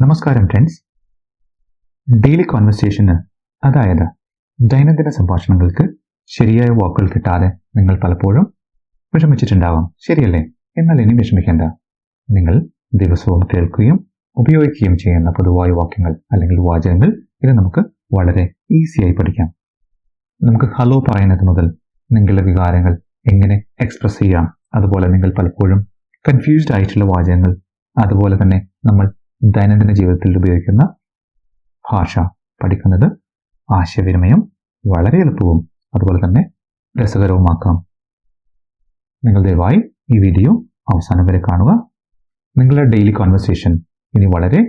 നമസ്കാരം friends. Daily കോൺവെർസേഷന്, അതായത് ദൈനംദിന സംഭാഷണങ്ങൾക്ക് ശരിയായ വാക്കുകൾ കിട്ടാതെ നിങ്ങൾ പലപ്പോഴും വിഷമിച്ചിട്ടുണ്ടാവാം, ശരിയല്ലേ? എന്നാൽ ഇനി വിഷമിക്കേണ്ട. നിങ്ങൾ ദിവസവും കേൾക്കുകയും ഉപയോഗിക്കുകയും ചെയ്യുന്ന പൊതുവായ വാക്യങ്ങൾ അല്ലെങ്കിൽ വാചകങ്ങൾ ഇത് നമുക്ക് വളരെ ഈസിയായി പഠിക്കാം. നമുക്ക് ഹലോ പറയുന്നത് മുതൽ നിങ്ങളുടെ വികാരങ്ങൾ എങ്ങനെ എക്സ്പ്രസ് ചെയ്യാം, അതുപോലെ നിങ്ങൾ പലപ്പോഴും കൺഫ്യൂസ്ഡ് ആയിട്ടുള്ള വാചകങ്ങൾ, അതുപോലെ തന്നെ നമ്മൾ ദൈനംദിന ജീവിതത്തിൽ ഉപയോഗിക്കുന്ന ഭാഷ പഠിക്കുന്നത് ആശയവിനിമയം വളരെ എളുപ്പവും അതുപോലെ തന്നെ രസകരവുമാക്കാം. നിങ്ങൾ ദയവായി ഈ വീഡിയോ അവസാനം വരെ കാണുക. നിങ്ങളുടെ ഡെയിലി കോൺവെർസേഷൻ ഇനി വളരെ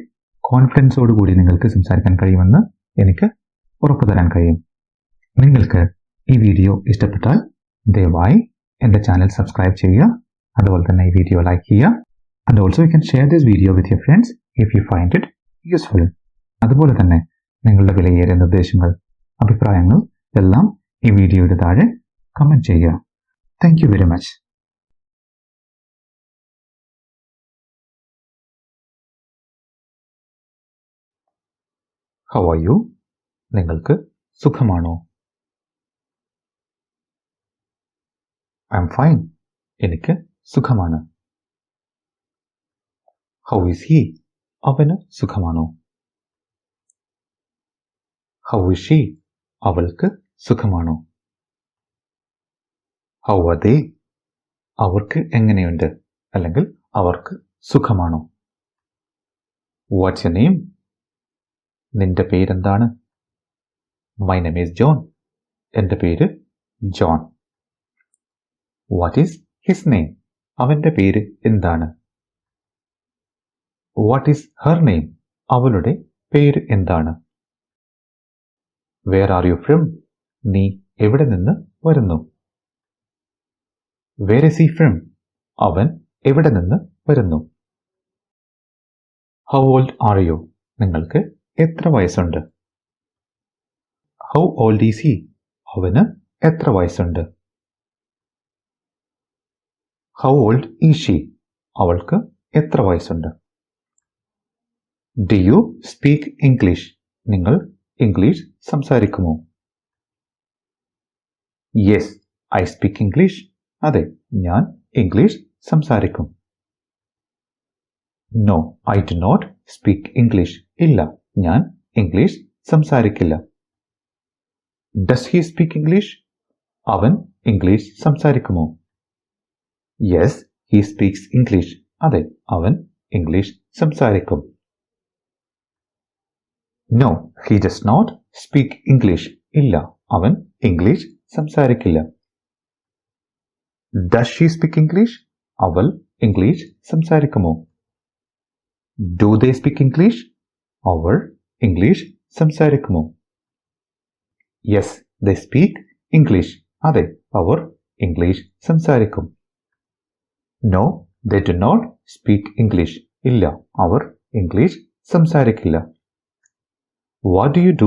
കോൺഫിഡൻസോടുകൂടി നിങ്ങൾക്ക് സംസാരിക്കാൻ കഴിയുമെന്ന് എനിക്ക് ഉറപ്പു തരാൻ കഴിയും. നിങ്ങൾക്ക് ഈ വീഡിയോ ഇഷ്ടപ്പെട്ടാൽ ദയവായി എൻ്റെ ചാനൽ സബ്സ്ക്രൈബ് ചെയ്യുക, അതുപോലെ തന്നെ ഈ വീഡിയോ ലൈക്ക് ചെയ്യുക. And also you can share this video with your friends if you find it useful. അതുപോലെ തന്നെ നിങ്ങളുടെ വിലയേറിയ നിർദ്ദേശങ്ങൾ, അഭിപ്രായങ്ങൾ എല്ലാം ഈ വീഡിയോയുടെ താഴെ കമന്റ് ചെയ്യുക. Thank you very much. How are you? നിങ്ങൾക്ക് സുഖമാണോ? I'm fine. എനിക്ക് സുഖമാണ്. How is he? അവന് സുഖമാണോ? How is she? അവൾക്ക് സുഖമാണോ? How are they? അവർക്ക് എങ്ങനെയുണ്ട് അല്ലെങ്കിൽ അവർക്ക് സുഖമാണോ? What's your name? നിന്റെ പേരെന്താണ്? My name is John. എൻ്റെ പേര് John. What is his name? അവന്റെ പേര് എന്താണ്? What is her name? അവളുടെ പേര് എന്താണ്? Where are you from? നീ എവിടെ നിന്ന് വരുന്നു? Where is he from? അവൻ എവിടെ നിന്ന് വരുന്നു? How old are you? നിങ്ങൾക്ക് എത്ര വയസ്സുണ്ട്? How old is he? അവന് എത്ര വയസ്സുണ്ട്? How old is she? അവൾക്ക് എത്ര വയസ്സുണ്ട്? Do you speak English? നിങ്ങൾ ഇംഗ്ലീഷ് സംസാരിക്കുമോ? Yes, I speak English. അതെ, ഞാൻ ഇംഗ്ലീഷ് സംസാരിക്കും. No, I do not speak English. ഇല്ല, ഞാൻ ഇംഗ്ലീഷ് സംസാരിക്കില്ല. Does he speak English? അവൻ ഇംഗ്ലീഷ് സംസാരിക്കുമോ? Yes, he speaks English. അതെ, അവൻ ഇംഗ്ലീഷ് സംസാരിക്കും. No, he does not speak English. ഇല്ല, അവൻ ഇംഗ്ലീഷ് സംസാരിക്കില്ല. Does she speak English? അവൾ ഇംഗ്ലീഷ് സംസാരിക്കുമോ? Do they speak English? അവർ ഇംഗ്ലീഷ് സംസാരിക്കുമോ? Yes, they speak English. അതെ, അവർ ഇംഗ്ലീഷ് സംസാരിക്കും. No, they do not speak English. ഇല്ല, അവർ ഇംഗ്ലീഷ് സംസാരിക്കില്ല. What do you do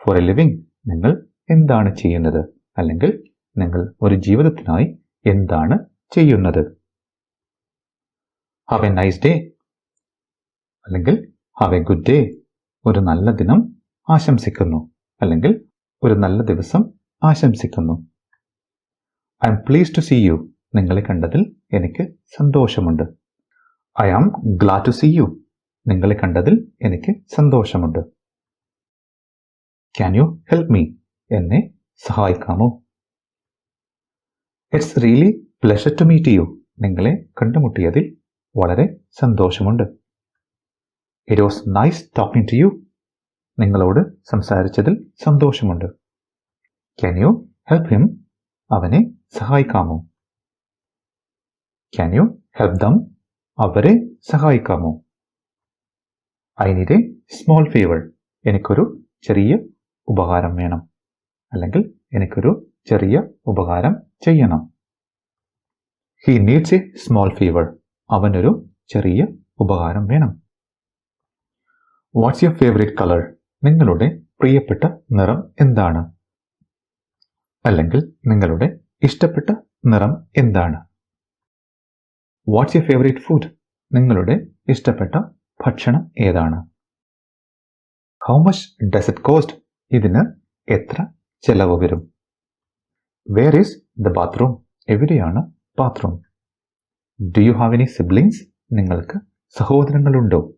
for a living? നിങ്ങൾ എന്താണ് ചെയ്യുന്നത് അല്ലെങ്കിൽ നിങ്ങൾ ഒരു ജീവിതത്തിനായി എന്താണ് ചെയ്യുന്നത്? Have a nice day അല്ലെങ്കിൽ have a good day. ഒരു നല്ല ദിനം ആശംസിക്കുന്നു അല്ലെങ്കിൽ ഒരു നല്ല ദിവസം ആശംസിക്കുന്നു. I am pleased to see you. നിങ്ങളെ കണ്ടതിൽ എനിക്ക് സന്തോഷമുണ്ട്. I am glad to see you. നിങ്ങളെ കണ്ടതിൽ എനിക്ക് സന്തോഷമുണ്ട്. Can you help me? എന്നെ സഹായിക്കാമോ? It's really pleasure to meet you. നിങ്ങളെ കണ്ടുമുട്ടിയതിൽ വളരെ സന്തോഷമുണ്ട്. It was nice talking to you. നിങ്ങളോട് സംസാരിച്ചതിൽ സന്തോഷമുണ്ട്. Can you help him? അവനെ സഹായിക്കാമോ? Can you help them? അവരെ സഹായിക്കാമോ? I need a small favor. എനിക്കൊരു ചെറിയ ഉപകാരം വേണം അല്ലെങ്കിൽ എനിക്കൊരു ചെറിയ ഉപകാരം ചെയ്യണം. He needs a small favor. അവനൊരു ചെറിയ ഉപകാരം വേണം. What's your favorite color? നിങ്ങളുടെ പ്രിയപ്പെട്ട നിറം എന്താണ്? അല്ലെങ്കിൽ നിങ്ങളുടെ ഇഷ്ടപ്പെട്ട നിറം എന്താണ്? What's your favorite food? നിങ്ങളുടെ ഇഷ്ടപ്പെട്ട ഭക്ഷണം ഏതാണ്? How much does it cost? ഇതിന് എത്ര ചെലവ് വരും? Where is the bathroom? എവിടെയാണ് bathroom? Do you have any siblings? നിങ്ങൾക്ക് സഹോദരങ്ങളുണ്ടോ?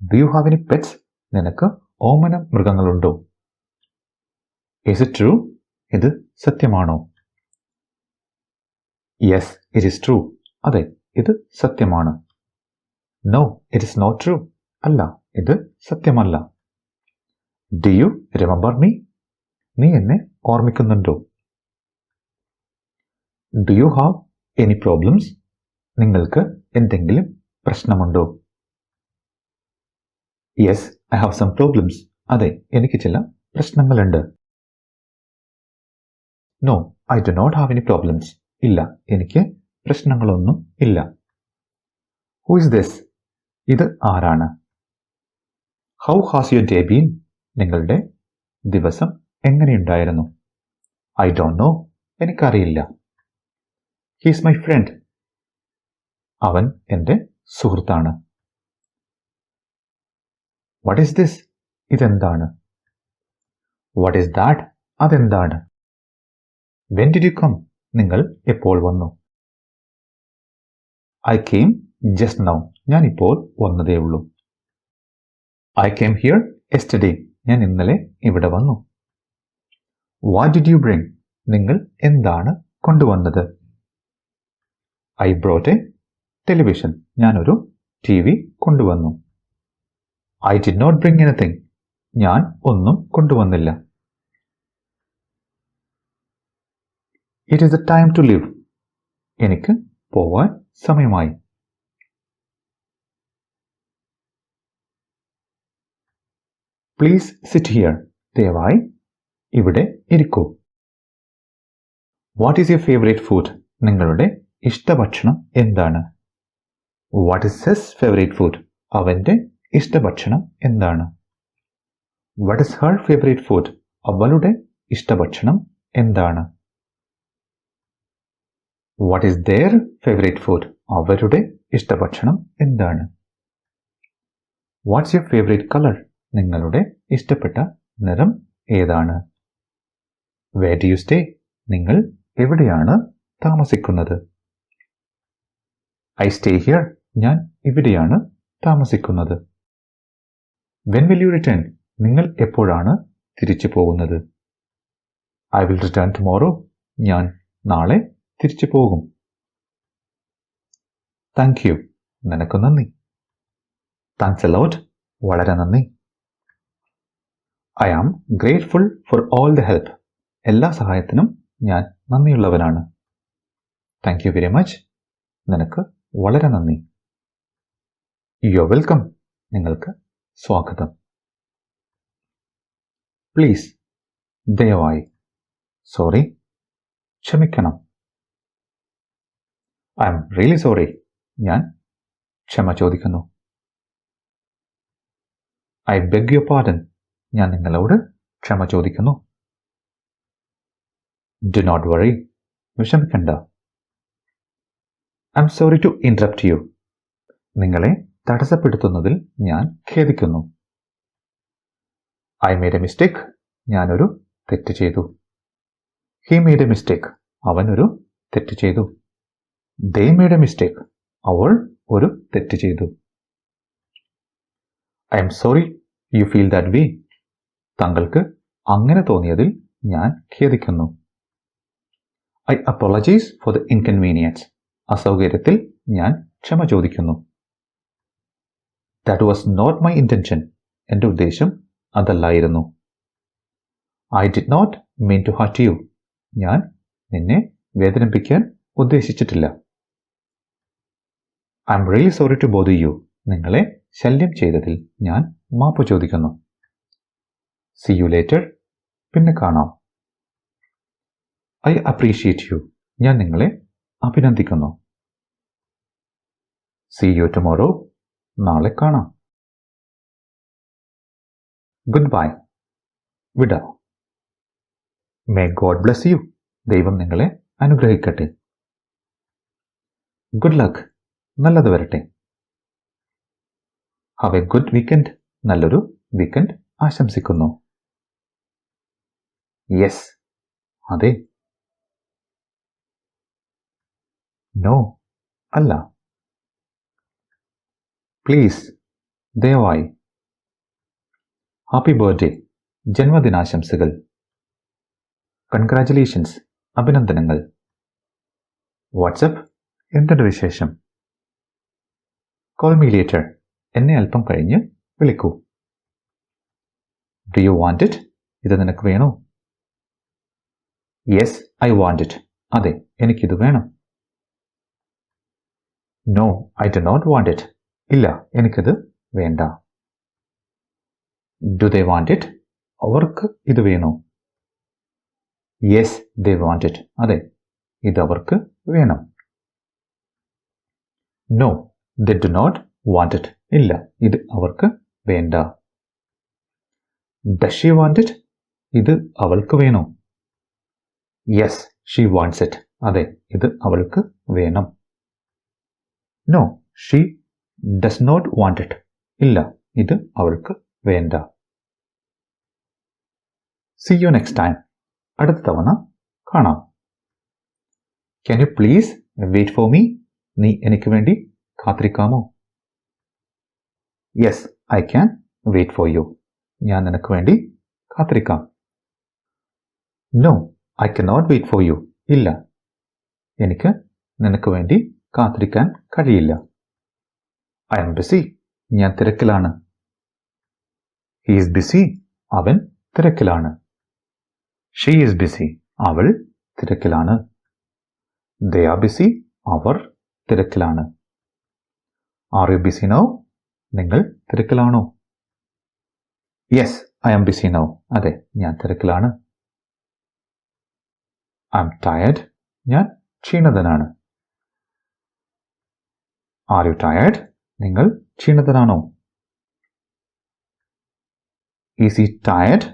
Do you have any pets? നിനക്ക് ഓമന മൃഗങ്ങളുണ്ടോ? Is it true? ഇത് സത്യമാണോ? Yes it is true. അതെ, ഇത് സത്യമാണ്. No it is not true. അല്ല, ഇത് സത്യമല്ല. Do you remember me? നീ എന്നെ ഓർമ്മിക്കുന്നുണ്ടോ? Do you have any problems? നിങ്ങൾക്ക് എന്തെങ്കിലും പ്രശ്നമുണ്ടോ? Yes I have some problems. അതെ, എനിക്ക് ചില പ്രശ്നങ്ങളുണ്ട്. No I do not have any problems. ഇല്ല, എനിക്ക് പ്രശ്നങ്ങളൊന്നും ഇല്ല. Who is this? ഇത് ആരാണ്? How has your day been? നിങ്ങളുടെ ദിവസം എങ്ങനെയുണ്ടായിരുന്നു? I don't know. എനിക്കറിയില്ല. He's my friend. അവൻ എൻ്റെ സുഹൃത്താണ്. What is this? ഇതെന്താണ്? What is that? അതെന്താണ്? When did you come? നിങ്ങൾ എപ്പോൾ വന്നു? I came just now. ഞാൻ ഇപ്പോൾ വന്നതേ ഉള്ളൂ. I came here yesterday. ഞാൻ ഇന്നലെ ഇവിടെ വന്നു. What did you bring? നിങ്ങൾ എന്താണ് കൊണ്ടുവന്നത്? I brought a television. ഞാനൊരു TV കൊണ്ടുവന്നു. I did not bring anything. ഞാൻ ഒന്നും കൊണ്ടുവന്നില്ല. It is the time to leave. എനിക്ക് പോവാൻ സമയമായി. Please sit here. ദയവായി ഇവിടെ ഇരിക്കൂ. What is your favourite food? നിങ്ങളുടെ ഇഷ്ടഭക്ഷണം എന്താണ്? What is his favourite food? അവന്റെ ഇഷ്ടഭക്ഷണം എന്താണ്? What is her favourite food? അവളുടെ ഇഷ്ടഭക്ഷണം എന്താണ്? What is their favourite food? അവരുടെ ഇഷ്ടഭക്ഷണം എന്താണ്? What's your favourite colour? നിങ്ങളുടെ ഇഷ്ടപ്പെട്ട നിറം ഏതാണ്? Where do you stay? നിങ്ങൾ എവിടെയാണ് താമസിക്കുന്നത്? I stay here. ഞാൻ ഇവിടെയാണ് താമസിക്കുന്നത്. When will you return? നിങ്ങൾ എപ്പോഴാണ് തിരിച്ചു പോകുന്നത്? I will return tomorrow. ഞാൻ നാളെ തിരിച്ചു പോകും. Thank you. നിനക്ക് നന്ദി. Thanks a lot. വളരെ നന്ദി. I am grateful for all the help. എല്ലാ സഹായത്തിനും ഞാൻ നന്ദിയുള്ളവനാണ്. Thank you very much. നിനക്ക് വളരെ നന്ദി. You are welcome. നിങ്ങൾക്ക് സ്വാഗതം. പ്ലീസ്. ദയവായി. സോറി. ക്ഷമിക്കണം. I M really sorry. ഞാൻ ക്ഷമ ചോദിക്കുന്നു. I beg your pardon. ഞാൻ നിങ്ങളോട് ക്ഷമ ചോദിക്കുന്നു. Do not worry. വിഷമിക്കണ്ട. I'm sorry to interrupt you. നിങ്ങളെ തടസ്സപ്പെടുത്തുന്നതിൽ ഞാൻ ഖേദിക്കുന്നു. I made a mistake. ഞാനൊരു തെറ്റ് ചെയ്തു. He made a mistake. അവൻ ഒരു തെറ്റ് ചെയ്തു. They made a mistake. അവൾ ഒരു തെറ്റ് ചെയ്തു. I'm sorry you feel that way. താങ്കൾക്ക് അങ്ങനെ തോന്നിയതിൽ ഞാൻ ഖേദിക്കുന്നു. I apologise for the inconvenience. അസൗകര്യത്തിൽ ഞാൻ ക്ഷമ ചോദിക്കുന്നു. That was not my intention. എൻ്റെ ഉദ്ദേശം അതല്ലായിരുന്നു. I did not mean to hurt you. ഞാൻ നിന്നെ വേദനിപ്പിക്കാൻ ഉദ്ദേശിച്ചിട്ടില്ല. I M really sorry to bother you. നിങ്ങളെ ശല്യം ചെയ്തതിൽ ഞാൻ മാപ്പ് ചോദിക്കുന്നു. See you later. പിന്നെ കാണാം. I appreciate you. ഞാൻ നിങ്ങളെ അഭിനന്ദിക്കുന്നു. See you tomorrow. നാളെ കാണാം. Good bye. വിട. May God bless you. ദൈവം നിങ്ങളെ അനുഗ്രഹിക്കട്ടെ. Good luck. നല്ലത് വരട്ടെ. Have a good weekend. നല്ലൊരു വീക്കെൻഡ് ആശംസിക്കുന്നു. യെസ്, അതെ. നോ, അല്ല. പ്ലീസ്, ദയവായി. ഹാപ്പി ബർത്ത്ഡേ, ജന്മദിനാശംസകൾ. കൺഗ്രാറ്റുലേഷൻസ്, അഭിനന്ദനങ്ങൾ. വാട്സപ്പ്, എന്തുണ്ട് വിശേഷം? കോൾ മീ ലേറ്റർ, എന്നെ അല്പം കഴിഞ്ഞ് വിളിക്കൂ. ഡു യു വാണ്ട് ഇറ്റ്, ഇത് നിനക്ക് വേണോ? യെസ്, ഐ വാണ്ട് ഇറ്റ്, അതെ, എനിക്കിത് വേണം. No, I do not want it, ഇല്ല, എനിക്കത് വേണ്ട. ഡു ദേ വാണ്ട് ഇറ്റ്, അവർക്ക് ഇത് വേണോ? യെസ്, ദേ വാണ്ട് ഇറ്റ്, അതെ, ഇത് അവർക്ക് വേണം. No, they do not want it, ഇല്ല, ഇത് അവർക്ക് വേണ്ട. ഡസ് ഷീ വാണ്ട് ഇറ്റ്, ഇത് അവൾക്ക് വേണോ? യെസ്, ഷീ വാണ്ട്സ് ഇറ്റ്, അതെ, ഇത് അവൾക്ക് വേണം. No, she does not want it, ഇല്ല, ഇത് അവൾക്ക് വേണ്ട. See you next time, അടുത്ത തവണ കാണാം. Can you please wait for me, നീ എനിക്ക് വേണ്ടി കാത്തിരിക്കാമോ? Yes, I can wait for you, ഞാൻ നിനക്ക് വേണ്ടി കാത്തിരിക്കാം. No, I cannot wait for you, ഇല്ല, എനിക്ക് നിനക്ക് വേണ്ടി കാത്തിരിക്കാൻ കഴിയില്ല. I am busy, ഞാൻ തിരക്കിലാണ്. He is busy, അവൻ തിരക്കിലാണ്. She is busy, അവൾ തിരക്കിലാണ്. They are busy, അവർ തിരക്കിലാണ്. Are you busy now, നിങ്ങൾ തിരക്കിലാണോ? Yes, I am busy now, അതെ, ഞാൻ തിരക്കിലാണ്. I am tired, ഞാൻ ക്ഷീണിതനാണ്. Are you tired, നിങ്ങൾ ക്ഷീണിതനാണോ? Is he tired,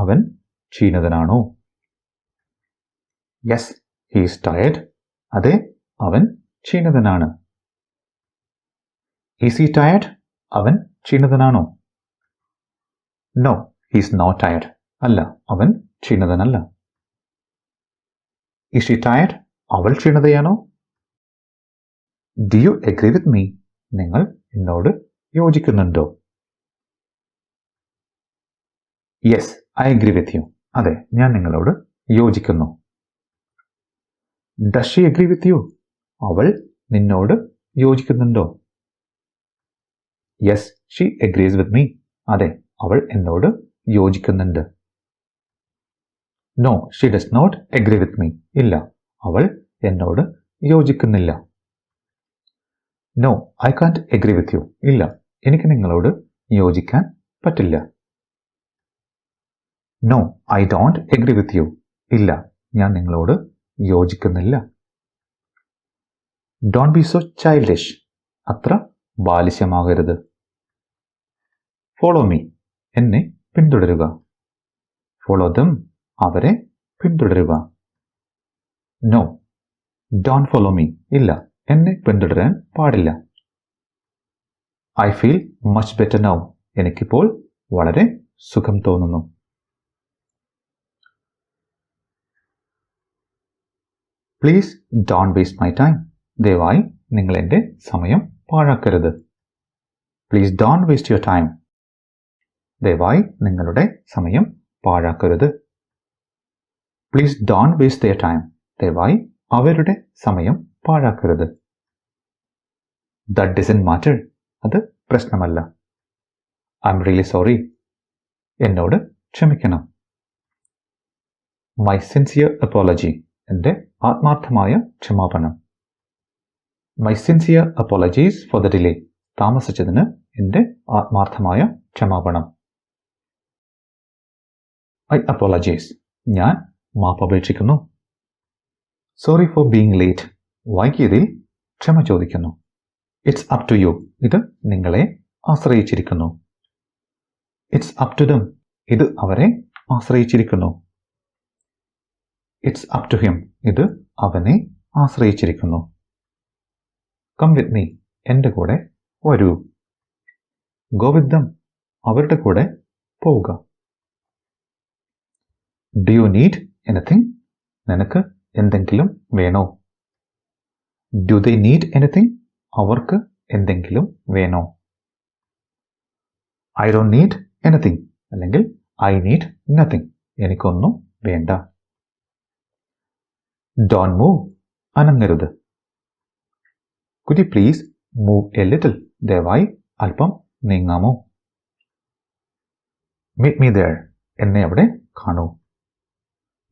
അവൻ ക്ഷീണിതനാണോ? Yes, he is tired, അതെ, അവൻ ക്ഷീണിതനാണ്. Is he tired, അവൻ ക്ഷീണിതനാണോ? No, he is not tired, അല്ല, അവൻ ക്ഷീണിതനല്ല. Is she tired, അവൾ ക്ഷീണിതയാണോ? Do you agree with me, നിങ്ങൾ എന്നോട് യോജിക്കുന്നുണ്ടോ? Yes, I agree with you, അതെ, ഞാൻ നിങ്ങളോട് യോജിക്കുന്നു. Does she agree with you, അവൾ നിന്നോട് യോജിക്കുന്നുണ്ടോ? Yes, she agrees with me, അതെ, അവൾ എന്നോട് യോജിക്കുന്നുണ്ട്. No, she does not agree with me, ഇല്ല, അവൾ എന്നോട് യോജിക്കുന്നില്ല. No, I can't agree with you, ഇല്ല, എനിക്ക് നിങ്ങളോട് യോജിക്കാൻ പറ്റില്ല. No, I don't agree with you, ഇല്ല, ഞാൻ നിങ്ങളോട് യോജിക്കുന്നില്ല. Don't be so childish, അത്ര ബാലിശമാകരുത്. Follow me, എന്നെ പിന്തുടരുക. Follow them, അവരെ പിന്തുടരുക. No, don't follow me, ഇല്ല, എന്നെ പിന്തുടരാൻ പാടില്ല. I feel much better now, എനിക്കിപ്പോൾ വളരെ സുഖം തോന്നുന്നു. Please don't waste my time, ദയവായി നിങ്ങൾ എൻ്റെ സമയം പാഴാക്കരുത്. Please don't waste your time, ദയവായി നിങ്ങളുടെ സമയം പാഴാക്കരുത്. Please don't waste their time, ദയവായി അവരുടെ സമയം പാഴാക്കരുത്. That doesn't matter, അത് പ്രശ്നമല്ല. I'm really sorry, എന്നോട് ക്ഷമിക്കണം. My sincere apology, എൻ്റെ ആത്മാർത്ഥമായ ക്ഷമാപണം. My sincere apologies for the delay, താമസിച്ചതിന് എൻ്റെ ആത്മാർത്ഥമായ ക്ഷമാപണം. I apologize, ഞാൻ മാപ്പപേക്ഷിക്കുന്നു. Sorry for being late, വൈകിയതിൽ ക്ഷമ ചോദിക്കുന്നു. It's up to you, ഇത് നിങ്ങളെ ആശ്രയിച്ചിരിക്കുന്നു. It's up to them, ഇത് അവരെ ആശ്രയിച്ചിരിക്കുന്നു. It's up to him, ഇത് അവനെ ആശ്രയിച്ചിരിക്കുന്നു. Come with me, എൻ്റെ കൂടെ വരൂ. Go with them, അവരുടെ കൂടെ പോവുക. Do you need anything? നിനക്ക് എന്തെങ്കിലും വേണോ? Do they need anything? അവർക്ക് എന്തെങ്കിലും വേണോ? ഐ ഡോണ്ട് നീഡ് എനിത്തിങ് അല്ലെങ്കിൽ ഐ നീഡ് നത്തിങ്. എനിക്കൊന്നും വേണ്ട. Don't move. അനങ്ങരുത്. Could you please move a little? ദയവായി അല്പം നീങ്ങാമോ? Meet me there. എന്നെ അവിടെ കാണൂ.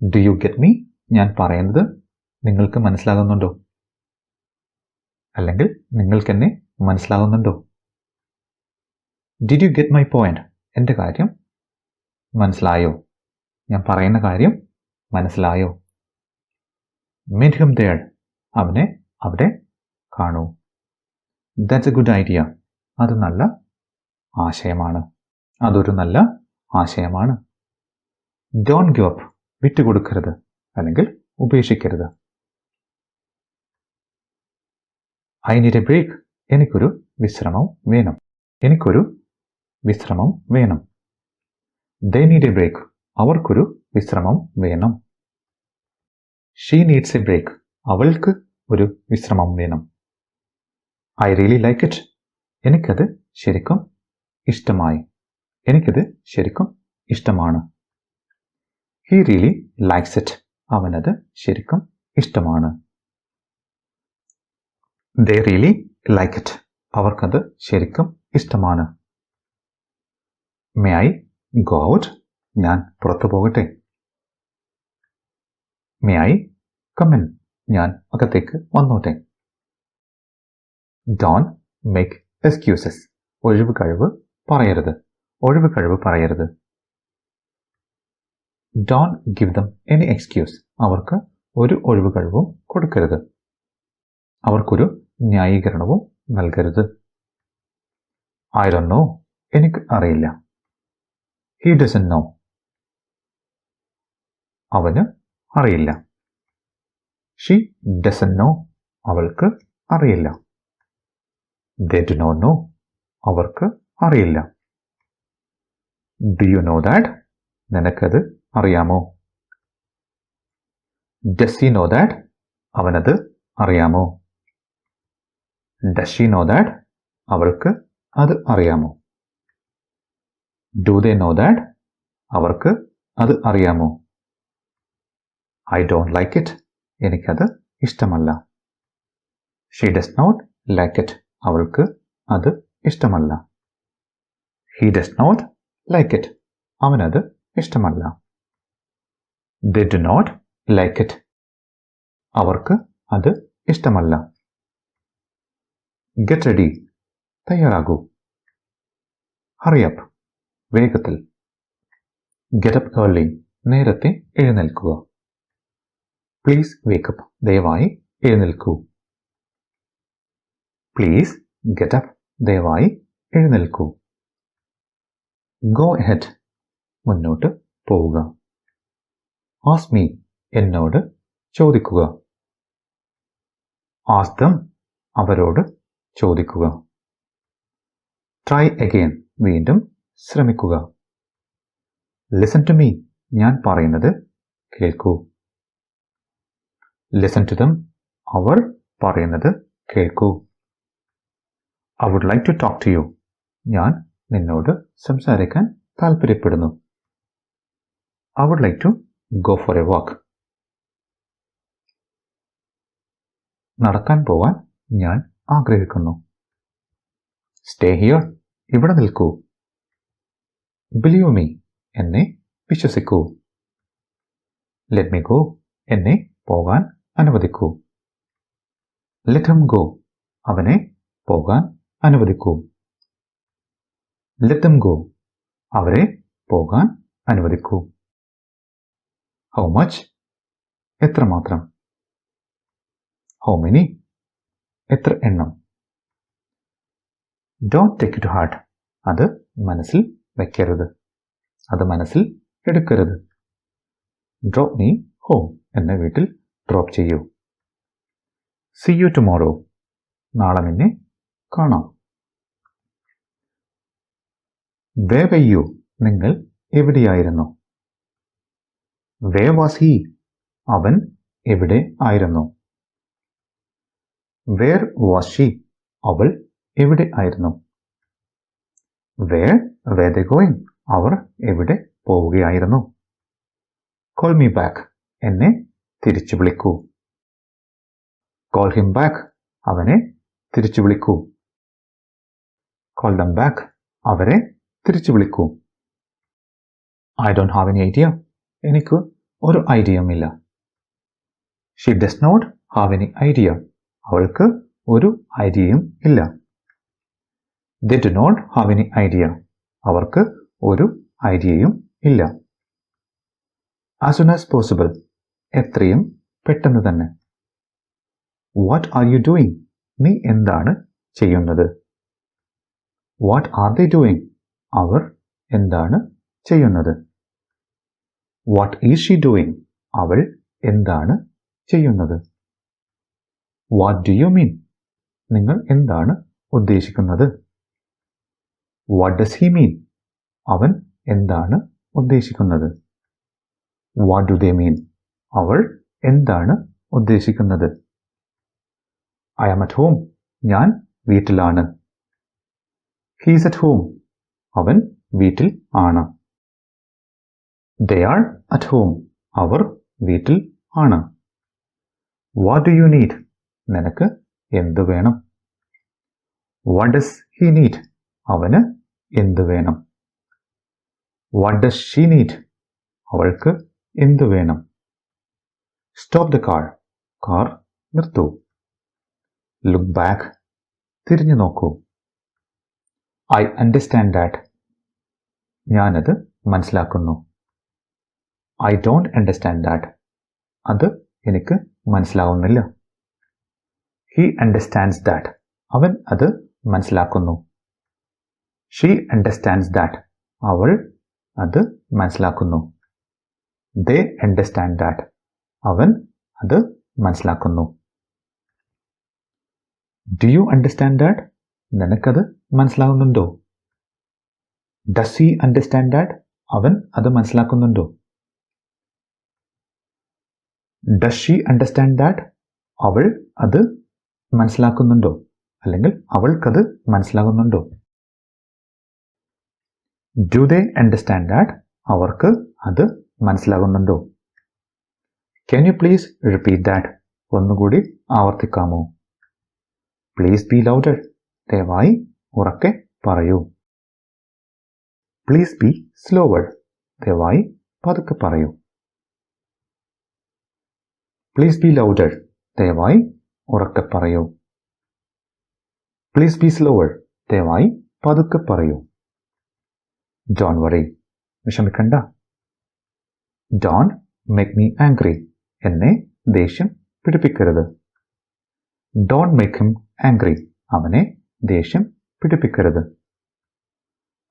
Do you get me? ഞാൻ പറയുന്നത് നിങ്ങൾക്ക് മനസ്സിലാകുന്നുണ്ടോ? അല്ലെങ്കിൽ നിങ്ങൾക്ക് എന്നെ മനസ്സിലാകുന്നുണ്ടോ? Did you get my point? എൻ്റെ കാര്യം മനസ്സിലായോ? ഞാൻ പറയുന്ന കാര്യം മനസ്സിലായോ? Meet him there. അവനെ അവിടെ കാണൂ. That's a good idea. അത് നല്ല ആശയമാണ്. അതൊരു നല്ല ആശയമാണ്. Don't give up. വിട്ടുകൊടുക്കരുത് അല്ലെങ്കിൽ ഉപേക്ഷിക്കരുത്. I need a break. എനിക്കൊരു വിശ്രമം വേണം. എനിക്കൊരു വിശ്രമം വേണം. They need a break. അവർക്കൊരു വിശ്രമം വേണം. She needs a break. അവൾക്ക് ഒരു വിശ്രമം വേണം. I really like it. എനിക്കത് ശരിക്കും ഇഷ്ടമായി. എനിക്കത് ശരിക്കും ഇഷ്ടമാണ്. He really likes it. അവനത് ശരിക്കും ഇഷ്ടമാണ്. They really like it. അവർക്കത് ശരിക്കും ഇഷ്ടമാണ്. May I go out? ഞാൻ പുറത്തു പോകട്ടെ? May I come in? ഞാൻ അകത്തേക്ക് വന്നോട്ടെ? Don't make excuses. ഒഴിവ് കഴിവ് പറയരുത്. ഒഴിവ് കഴിവ് പറയരുത്. Don't give them any excuse. അവർക്ക് ഒരു ഒഴിവ് കഴിവും കൊടുക്കരുത്. അവർക്കൊരു ന്യായീകരണവും നൽകരുത്. I don't know. എനിക്ക് അറിയില്ല. He doesn't know. അവന് അറിയില്ല. She doesn't know. അവൾക്ക് അറിയില്ല. They do not know. അവർക്ക് അറിയില്ല. Do you know that? നിനക്കത് അറിയാമോ? Does he know that? അവനത് അറിയാമോ? Does she know that? അവൾക്ക് അത് അറിയാമോ? Do they know that? അവർക്ക് അത് അറിയാമോ? I don't like it. എനിക്കത് ഇഷ്ടമല്ല. She does not like it. അവൾക്ക് അത് ഇഷ്ടമല്ല. He does not like it. അവനത് ഇഷ്ടമല്ല. They do not like it. അവർക്ക് അത് ഇഷ്ടമല്ല. Get ready. തയ്യാറാകൂ. Hurry up. വേഗത്തിൽ. Get up early. നേരത്തെ എഴുന്നേൽക്കുക. Please wake up. ദയവായി എഴുന്നേൽക്കൂ. Please get up. ദയവായി എഴുന്നേൽക്കൂ. Go ahead. മുന്നോട്ട് പോവുക. Ask me. എന്നോട് ചോദിക്കുക. Ask them. അവരോട് ചോദിക്കുക. Try again. വീണ്ടും ശ്രമിക്കുക. Listen to me. ഞാൻ പറയുന്നത് കേൾക്കൂ. Listen to dum. അവർ പറയുന്നത് കേൾക്കൂ. I would like to talk to you. ഞാൻ നിന്നോട് സംസാരിക്കാൻ താല്പര്യപ്പെടുന്നു. I would like to go for a walk. നടക്കാൻ പോവാൻ ഞാൻ ആഗ്രഹിക്കുന്നു. Stay here. ഇവിടെ നിൽക്കൂ. Believe me. എന്നെ വിശ്വസിക്കൂ. Let me go. എന്നെ പോകാൻ അനുവദിക്കൂ. Let him go. അവനെ പോകാൻ അനുവദിക്കൂ. Let them go. അവരെ പോകാൻ അനുവദിക്കൂ. How much? എത്രമാത്രം? How many? എത്ര എണ്ണം? Don't take it to heart. അത് മനസ്സിൽ വയ്ക്കരുത്. അത് മനസ്സിൽ എടുക്കരുത്. Drop me home. എന്നെ വീട്ടിൽ ഡ്രോപ്പ് ചെയ്യൂ. See you tomorrow. നാളെ നിന്നെ കാണാം. Where were you? നിങ്ങൾ എവിടെയായിരുന്നു? Where was he? അവൻ എവിടെ ആയിരുന്നു? Where was she? അവൾ എവിടെ ആയിരുന്നു? Where were they going? അവർ എവിടെ പോവുകയായിരുന്നു? Call me back. എന്നെ തിരിച്ചു വിളിക്കൂ. Call him back. അവനെ തിരിച്ചു വിളിക്കൂ. Call them back. അവരെ തിരിച്ചു വിളിക്കൂ. I don't have any idea. എനിക്ക് ഒരു ഐഡിയയുമില്ല. She does not have any idea. അവൾക്ക് ഒരു ഐഡിയയും ഇല്ല. They do not have any idea. അവർക്ക് ഒരു ഐഡിയയും ഇല്ല. As soon as possible. എത്രയും പെട്ടെന്ന് തന്നെ. What are you doing? നീ എന്താണ് ചെയ്യുന്നത്? What are they doing? അവർ എന്താണ് ചെയ്യുന്നത്? What is she doing? അവൾ എന്താണ് ചെയ്യുന്നത്? What do you mean? നിങ്ങൾ എന്താണ് ഉദ്ദേശിക്കുന്നത്? What does he mean? അവൻ എന്താണ് ഉദ്ദേശിക്കുന്നത്? What do they mean? അവൾ എന്താണ് ഉദ്ദേശിക്കുന്നത്? I am at home. ഞാൻ വീട്ടിലാണ്. He is at home. അവൻ വീട്ടിൽ ആണ്. They are at home. അവർ വീട്ടിൽ ആണ്. What do you need? നിനക്ക് എന്ത് വേണം? What does he need? അവന് എന്ത് വേണം? What does she need? അവൾക്ക് എന്ത് വേണം? Stop the car. കാർ നിർത്തൂ. Look back. തിരിഞ്ഞു നോക്കൂ. I understand that. ഞാനത് മനസ്സിലാക്കുന്നു. I don't understand that. അത് എനിക്ക് മനസ്സിലാവുന്നില്ല. He understands that. അവൻ അത് മനസ്സിലാക്കുന്നു. She understands that. അവൾ അത് മനസ്സിലാക്കുന്നു. They understand that. അവൻ അത് മനസ്സിലാക്കുന്നു. Do you understand that? നിനക്കത് മനസ്സിലാകുന്നുണ്ടോ? Does he understand that? അവൻ അത് മനസ്സിലാക്കുന്നുണ്ടോ? Does she understand that? അവൾ അത് മനസ്സിലാക്കുന്നുണ്ടോ? അല്ലെങ്കിൽ അവൾക്കത് മനസ്സിലാകുന്നുണ്ടോ? Do they understand that? അവർക്ക് അത് മനസ്സിലാകുന്നുണ്ടോ? Can you please repeat that? ഒന്നുകൂടി ആവർത്തിക്കാമോ? Please be louder. ദയവായി ഉറക്കെ പറയൂ. Please be slower. ദയവായി പതുക്കെ പറയൂ. Please be louder. ദയവായി ഉറക്കെ പറയൂ. Please be slower. ദയവായി പതുക്കെ പറയൂ. Don't worry. വിഷമിക്കണ്ട. Don't make me angry. എന്നെ ദേഷ്യം പിടിപ്പിക്കരുത്. Don't make him angry. അവനെ ദേഷ്യം പിടിപ്പിക്കരുത്.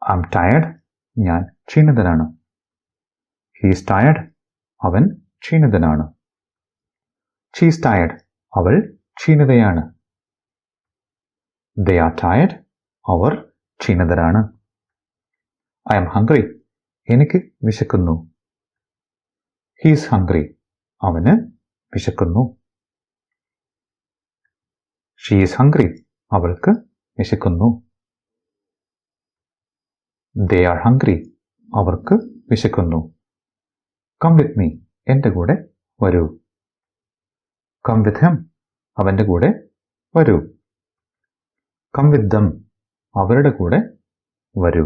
I'm tired. ഞാൻ ക്ഷീണിതനാണ്. He is tired. അവൻ ക്ഷീണിതനാണ്. She is tired. അവൾ ക്ഷീണിതയാണ്. They are tired. Our ക്ഷീണിതരാണ്. I am hungry. എനിക്ക് വിശക്കുന്നു. He is hungry. അവന് വിശക്കുന്നു. She is hungry. അവൾക്ക് വിശക്കുന്നു. They are hungry. അവർക്ക് വിശക്കുന്നു. Come with me. എൻ്റെ കൂടെ വരൂ. Come with him. അവൻ്റെ കൂടെ വരൂ. Come with them. അവരുടെ കൂടെ വരൂ.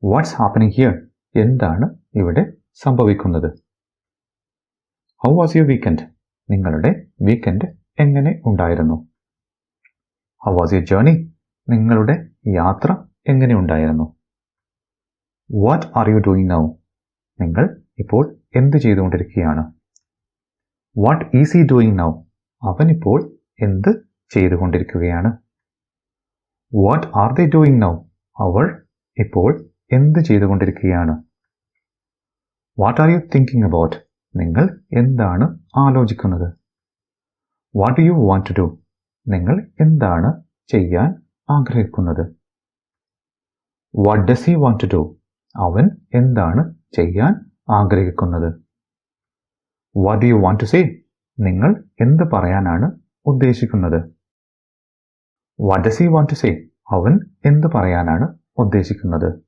What's happening here? എന്താണ് ഇവിടെ സംഭവിക്കുന്നത്? How was your weekend? നിങ്ങളുടെ വീക്കെൻഡ് എങ്ങനെ ഉണ്ടായിരുന്നു? How was your journey? നിങ്ങളുടെ യാത്ര എങ്ങനെ ഉണ്ടായിരുന്നു? What are you doing now? നിങ്ങൾ ഇപ്പോൾ എന്ത് ചെയ്തുകൊണ്ടിരിക്കുകയാണ്? What is he doing now? അവൻ ഇപ്പോൾ എന്ത് ചെയ്തുകൊണ്ടിരിക്കുകയാണ്? What are they doing now? അവർ ഇപ്പോൾ എന്ത് ചെയ്തുകൊണ്ടിരിക്കുകയാണ്? What are you thinking about? നിങ്ങൾ എന്താണ് ആലോചിക്കുന്നത്? What do you want to do? നിങ്ങൾ എന്താണ് ചെയ്യാൻ ആഗ്രഹിക്കുന്നത്? What does he want to do? അവൻ എന്താണ് ചെയ്യാൻ ആഗ്രഹിക്കുന്നത്? What do you want to say? നിങ്ങൾ എന്ത് പറയാനാണ് ഉദ്ദേശിക്കുന്നത്? What does he want to say? അവൻ എന്ത് പറയാനാണ് ഉദ്ദേശിക്കുന്നത്?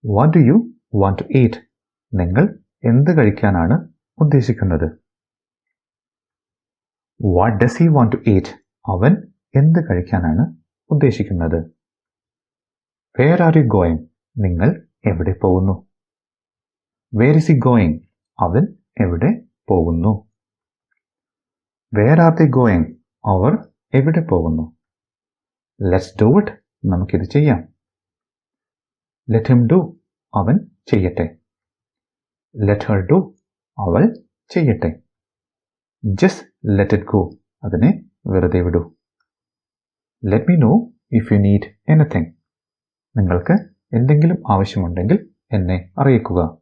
What do you want to eat? നിങ്ങൾ എന്ത് കഴിക്കാനാണ് ഉദ്ദേശിക്കുന്നത്? What does he want to eat? അവൻ എന്ത് കഴിക്കാനാണ് ഉദ്ദേശിക്കുന്നത്? Where are you going? നിങ്ങൾ എവിടെ പോകുന്നു? Where is he going? അവൻ എവിടെ പോകുന്നു? Where are they going? അവർ എവിടെ പോകുന്നു? Let's do it. നമുക്കിത് ചെയ്യാം. Let him do. അവൻ ചെയ്യട്ടെ. Let her do. അവൾ ചെയ്യട്ടെ. Just let it go. അതിനെ വെറുതെ വിടൂ. Let me know if you need anything. നിങ്ങൾക്ക് എന്തെങ്കിലും ആവശ്യമുണ്ടെങ്കിൽ എന്നെ അറിയിക്കുക.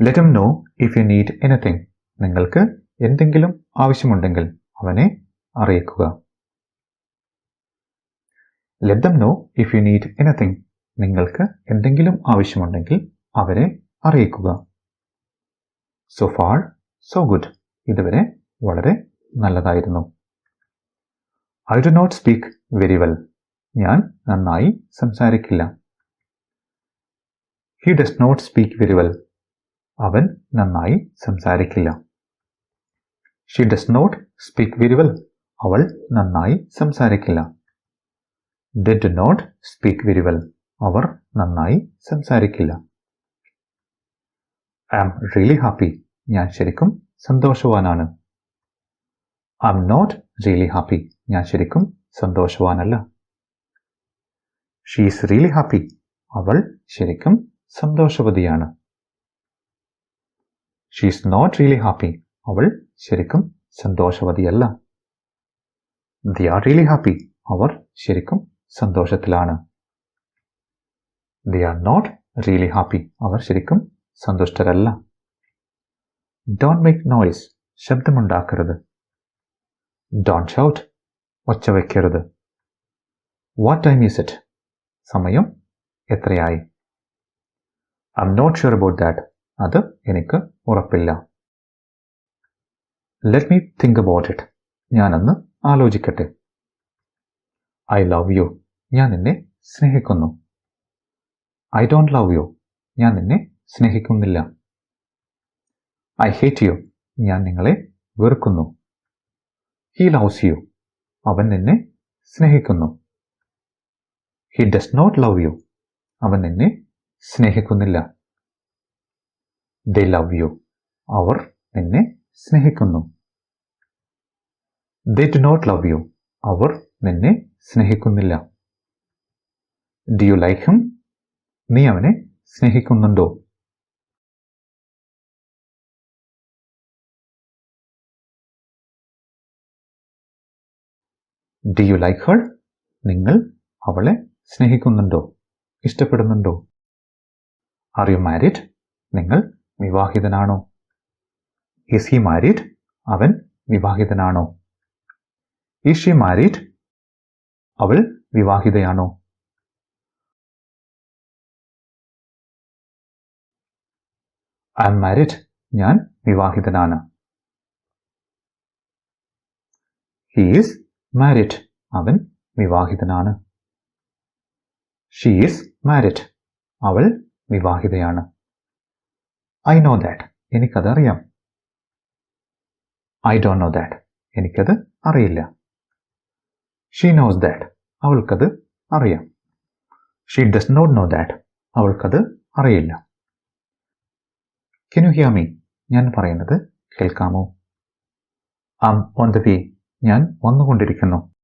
Let him know if you need anything. നിങ്ങൾക്ക് എന്തെങ്കിലും ആവശ്യമുണ്ടെങ്കിൽ അവനെ അറിയിക്കുക. Let them know if you need anything. നിങ്ങൾക്ക് എന്തെങ്കിലും ആവശ്യമുണ്ടെങ്കിൽ അവരെ അറിയിക്കുക. So far so good. ഇതുവരെ വളരെ നല്ലതായിരുന്നു. I do not speak very well. ഞാൻ നന്നായി സംസാരിക്കില്ല. He does not speak very well. അവൻ നന്നായി സംസാരിക്കില്ല. She does not speak very well. അവൾ നന്നായി സംസാരിക്കില്ല. They do not speak very well. അവർ നന്നായി സംസാരിക്കില്ല. I am really happy. ഞാൻ ശരിക്കും സന്തോഷവാനാണ്. I am not really happy. ഞാൻ ശരിക്കും സന്തോഷവാനല്ല. She is really happy. അവൾ ശരിക്കും സന്തോഷവതിയാണ്. She is not really happy. അവൾ ശരിക്കും സന്തോഷവതിയല്ല. They are really happy. അവർ ശരിക്കും സന്തോഷത്തിലാണ്. They are not really happy. അവർ ശരിക്കും സന്തുഷ്ടരല്ല. Don't make noise. ശബ്ദമുണ്ടാക്കരുത്. Don't shout. ഒച്ച വയ്ക്കരുത്. What time is it? സമയം എത്രയായി? I'm not sure about that. അത് എനിക്ക് ഉറപ്പില്ല. Let me think about it. ഞാനൊന്ന് ആലോചിക്കട്ടെ. I love you. ഞാൻ നിന്നെ സ്നേഹിക്കുന്നു. I don't love you. ഞാൻ നിന്നെ സ്നേഹിക്കുന്നില്ല. I hate you. ഞാൻ നിങ്ങളെ വെറുക്കുന്നു. He loves you. അവൻ നിന്നെ സ്നേഹിക്കുന്നു. He does not love U. അവൻ നിന്നെ സ്നേഹിക്കുന്നില്ല. They love you. അവർ നിന്നെ സ്നേഹിക്കുന്നു. They do not love you. അവർ നിന്നെ സ്നേഹിക്കുന്നില്ല. Do you like him? നീ അവനെ സ്നേഹിക്കുന്നുണ്ടോ? Do you like her? നിങ്ങൾ അവളെ സ്നേഹിക്കുന്നുണ്ടോ? ഇഷ്ടപ്പെടുന്നുണ്ടോ? Are you married? നിങ്ങൾ വിവാഹിതനാണോ? Is he married? അവൻ വിവാഹിതനാണോ? Is Xi married? അവൾ വിവാഹിതയാണോ? I am married. ഞാൻ വിവാഹിതനാണ്. He is married. അവൻ വിവാഹിതനാണ്. She is married. അവൾ വിവാഹിതയാണ്. I know that. എനിക്കത് അറിയാം. I don't know that. എനിക്കത് അറിയില്ല. She knows that. അവൾക്കത് അറിയാം. She does not know that. അവൾക്കത് അറിയില്ല. Can you hear me? ഞാൻ പറയുന്നത് കേൾക്കാമോ? I am on the way. ഞാൻ വന്നുകൊണ്ടിരിക്കുന്നു.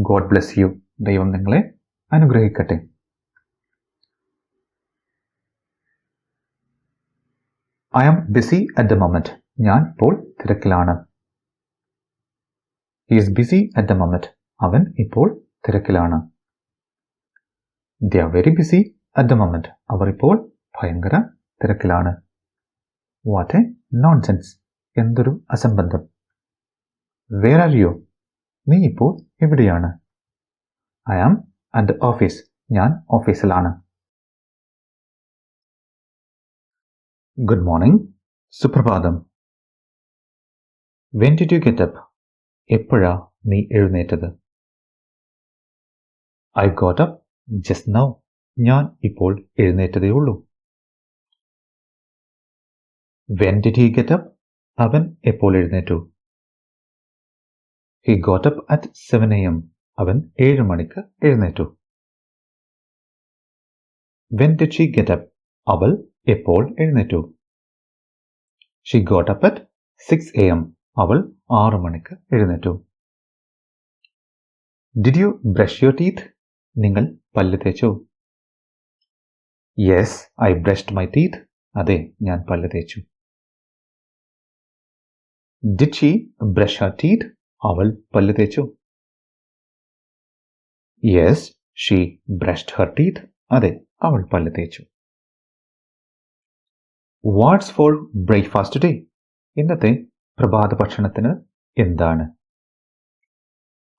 God bless you. ദൈവം നിങ്ങളെ അനുഗ്രഹിക്കട്ടെ. I am busy at the moment. ഞാൻ ഇപ്പോൾ തിരക്കിലാണ്. He is busy at the moment. അവൻ ഇപ്പോൾ തിരക്കിലാണ്. They are very busy at the moment. അവർ ഇപ്പോൾ ഭയങ്കര തിരക്കിലാണ്. What a nonsense. എന്തൊരു അസംബന്ധം. Where are you? നീ ഇപ്പോൾ എവിടെയാണ്? I am at the office. ഞാൻ ഓഫീസിലാണ്. Good morning. സുപ്രഭാതം. When did you get up? എപ്പോഴാ നീ എഴുന്നേറ്റത്? I got up just now. ഞാൻ ഇപ്പോൾ എഴുന്നേറ്റതേ ഉള്ളൂ. When did he get up? അവൻ എപ്പോൾ എഴുന്നേറ്റു? He got up at 7 AM. അവൻ 7 മണിക്ക് എഴുന്നേറ്റു. When did she get up? അവൾ എപ്പോൾ എഴുന്നേറ്റു? She got up at 6 AM. അവൾ 6 മണിക്ക് എഴുന്നേറ്റു. Did you brush your teeth? നിങ്ങൾ പല്ല് തേച്ചോ? Yes, I brushed my teeth. അതെ, ഞാൻ പല്ല് തേച്ചു. Did she brush her teeth? അവൾ പല്ല് തേച്ചു. Yes, she brushed her teeth. അതെ, അവൾ പല്ല് തേച്ചു. What's for breakfast today? ഇന്നത്തെ പ്രഭാത ഭക്ഷണത്തിന് എന്താണ്?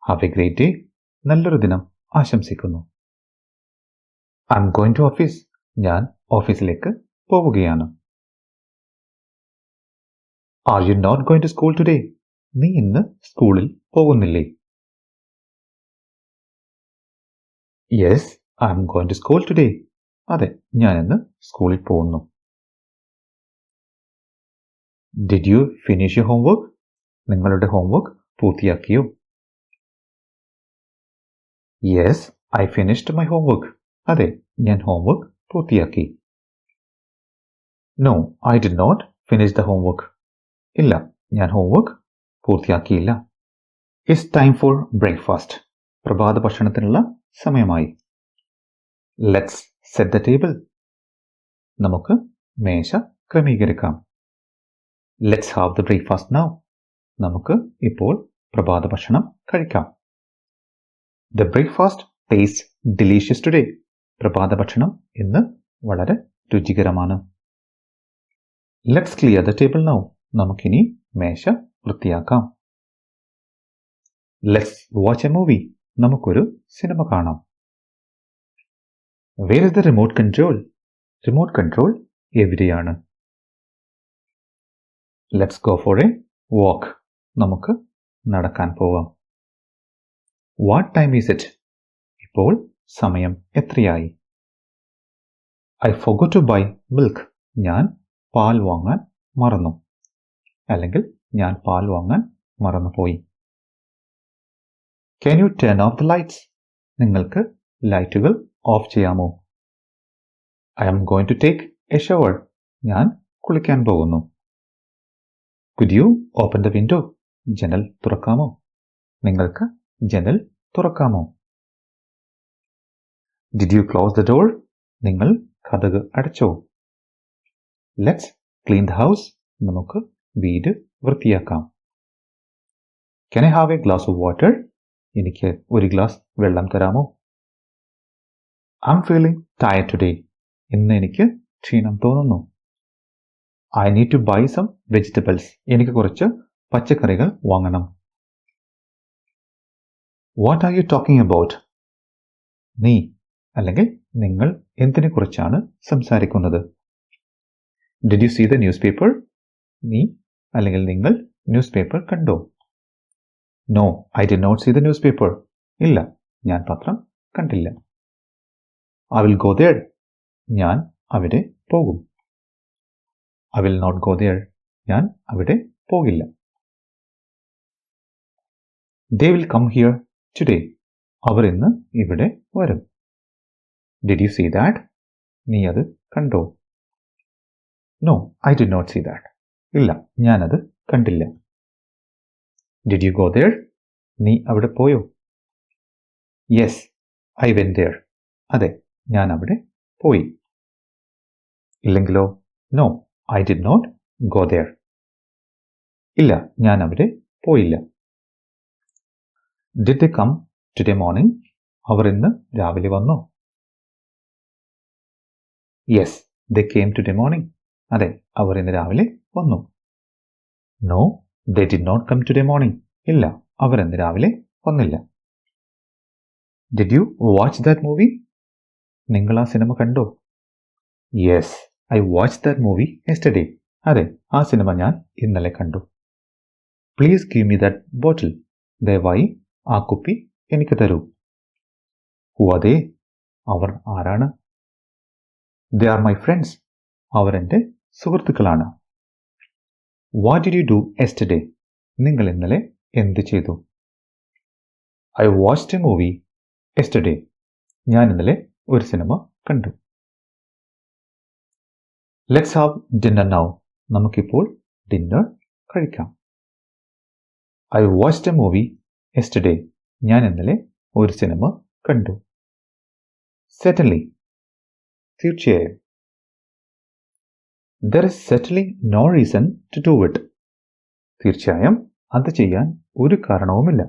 Have a great day. നല്ലൊരു ദിനം ആശംസിക്കുന്നു. I'm going to office. ഞാൻ ഓഫീസിലേക്ക് പോവുകയാണ്. Are you not going to school today? നീ ഇന്ന് സ്കൂളിൽ പോകുന്നില്ലേ? Yes, I'm going to school today. അതെ, ഞാൻ ഇന്ന് സ്കൂളിൽ പോകുന്നു. Did you finish your homework? നിങ്ങളുടെ ഹോംവർക്ക് പൂർത്തിയാക്കിയോ? Yes, I finished my homework. അതെ, ഞാൻ ഹോംവർക്ക് പൂർത്തിയാക്കി. No, I did not finish the homework. ഇല്ല, ഞാൻ ഹോംവർക്ക് പൂർത്തിയാക്കിയില്ല. It's time for breakfast. പ്രഭാത ഭക്ഷണത്തിനുള്ള സമയമായി. Let's set the table. നമുക്ക് മേശ ക്രമീകരിക്കാം. Let's have the breakfast now. നമുക്ക് ഇപ്പോൾ പ്രഭാത ഭക്ഷണം കഴിക്കാം. The breakfast taste delicious today. പ്രഭാത ഭക്ഷണം ഇന്ന് വളരെ രുചികരമാണ്. Let's clear the table now. നമുക്കിനി മേശ വൃത്തിയാക്കാം. Let's watch a movie. നമുക്കൊരു സിനിമ കാണാം. Where is the remote control? Remote control എവിടെയാണ്? Let's go for a walk. നമുക്ക് നടക്കാൻ പോവാം. What time is it? ഇപ്പോൾ സമയം എത്രയായി? I forgot to buy milk. ഞാൻ പാൽ വാങ്ങാൻ മറന്നു. അല്ലെങ്കിൽ ഞാൻ പാൽ വാങ്ങാൻ മറന്നുപോയി. Can you turn off the lights? നിങ്ങൾക്ക് ലൈറ്റുകൾ ഓഫ് ചെയ്യാമോ? I am going to take a shower. ഞാൻ കുളിക്കാൻ പോകുന്നു. Could you open the window? ജനൽ തുറക്കാമോ? നിങ്ങൾക്ക് ജനൽ തുറക്കാമോ? Did you close the door? നിങ്ങൾ കതക് അടച്ചോ? Let's clean the house. നമുക്ക് വീട് വൃത്തിയാക്കാം. Can I have a glass of water? എനിക്ക് ഒരു ഗ്ലാസ് വെള്ളം തരാമോ? I am feeling tired today. ഇന്ന് എനിക്ക് ക്ഷീണം തോന്നുന്നു. I need to buy some vegetables. എനിക്ക് കുറച്ച് പച്ചക്കറികൾ വാങ്ങണം. What are you talking about? നീ അല്ലെങ്കിൽ നിങ്ങൾ എന്തിനെ കുറിച്ചാണ് സംസാരിക്കുന്നത്? Did you see the newspaper? നീ അല്ലെങ്കിൽ നിങ്ങൾ ന്യൂസ് പേപ്പർ കണ്ടോ? No, I did not see the newspaper. ഇല്ല, ഞാൻ പത്രം കണ്ടില്ല. I will go there. ഞാൻ അവിടെ പോകും. I will not go there. ഞാൻ അവിടെ പോകില്ല. They will come here today. അവർ ഇന്ന് ഇവിടെ വരും. Did you see that? നീ അത് കണ്ടോ? No, I did not see that. ഇല്ല, ഞാനത് കണ്ടില്ല. Did you go there? നീ അവിടെ പോയോ? Yes, I went there. അതെ, ഞാൻ അവിടെ പോയി. ഇല്ലെങ്കിലോ? No, I did not go there. ഇല്ല, ഞാൻ അവിടെ പോയില്ല. Did they come today morning? അവർ ഇന്ന് രാവിലെ വന്നോ? Yes, they came today morning. അതെ, അവർ ഇന്ന് രാവിലെ വന്നു. No, they did not come today morning. ഇല്ല, അവർ ഇന്ന് രാവിലെ വന്നില്ല. Did you watch that movie? നിങ്ങൾ ആ സിനിമ കണ്ടോ? Yes, I watched that movie yesterday. അതെ, ആ സിനിമ ഞാൻ ഇന്നലെ കണ്ടു. Please give me that bottle. ദയവായി ആ കുപ്പി എനിക്ക് തരൂ. Who are they? അവർ ആരാണ്? They are my friends. അവർ എൻ്റെ സുഹൃത്തുക്കളാണ്. What did you do yesterday? നിങ്ങൾ ഇന്നലെ എന്ത് ചെയ്തു? I watched a movie yesterday. ഞാൻ ഇന്നലെ ഒരു സിനിമ കണ്ടു. Let's have dinner now. നമുക്കിപ്പോൾ ഡിന്നർ കഴിക്കാം. I watched a movie yesterday. ഞാൻ ഇന്നലെ ഒരു സിനിമ കണ്ടു. Certainly. തീർച്ചയായും. There is certainly no reason to do it. തീർച്ചയായും അത് ചെയ്യാൻ ഒരു കാരണവുമില്ല.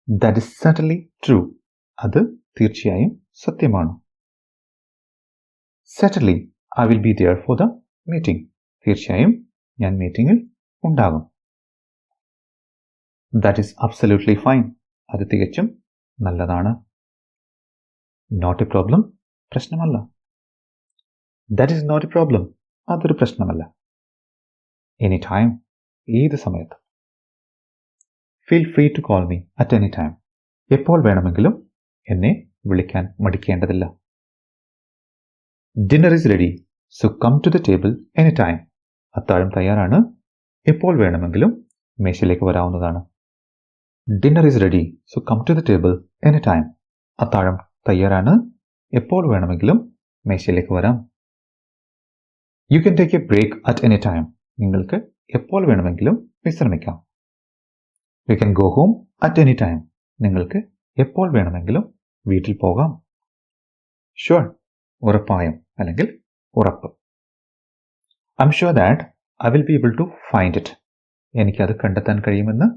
That is certainly true. അത് തീർച്ചയായും സത്യമാണ്. Certainly, I will be there for the meeting. തീർച്ചയായും ഞാൻ മീറ്റിംഗിൽ ഉണ്ടാകും. That is absolutely fine. അത് തികച്ചും നല്ലതാണ്. Not a problem. പ്രശ്നമല്ല. That is not a problem. അതൊരു പ്രശ്നമല്ല. Anytime. ഏത് സമയത്ത്. Feel free to call me at any time. എപ്പോൾ വേണമെങ്കിലും എന്നെ വിളിക്കാൻ മടിക്കേണ്ടതില്ല. Dinner is ready, so come to the table anytime. അത്താഴം തയ്യാറാണ്, എപ്പോൾ വേണമെങ്കിലും മേശയിലേക്ക് വരാവുന്നതാണ്. Dinner is ready, so come to the table anytime. അത്താഴം തയ്യാറാണ്, എപ്പോൾ വേണമെങ്കിലും മേശയിലേക്ക് വരാം. You can take a break at any time. നിങ്ങൾക്ക് എപ്പോൾ വേണമെങ്കിലും വിശ്രമിക്കാം. You can go home at any time. നിങ്ങൾക്ക് എപ്പോൾ വേണമെങ്കിലും വീട്ടിൽ പോകാം. Sure. ഉറപ്പായും അല്ലെങ്കിൽ ഉറപ്പ്. I'm sure that I will be able to find it. എനിക്കത് കണ്ടെത്താൻ കഴിയുമെന്ന്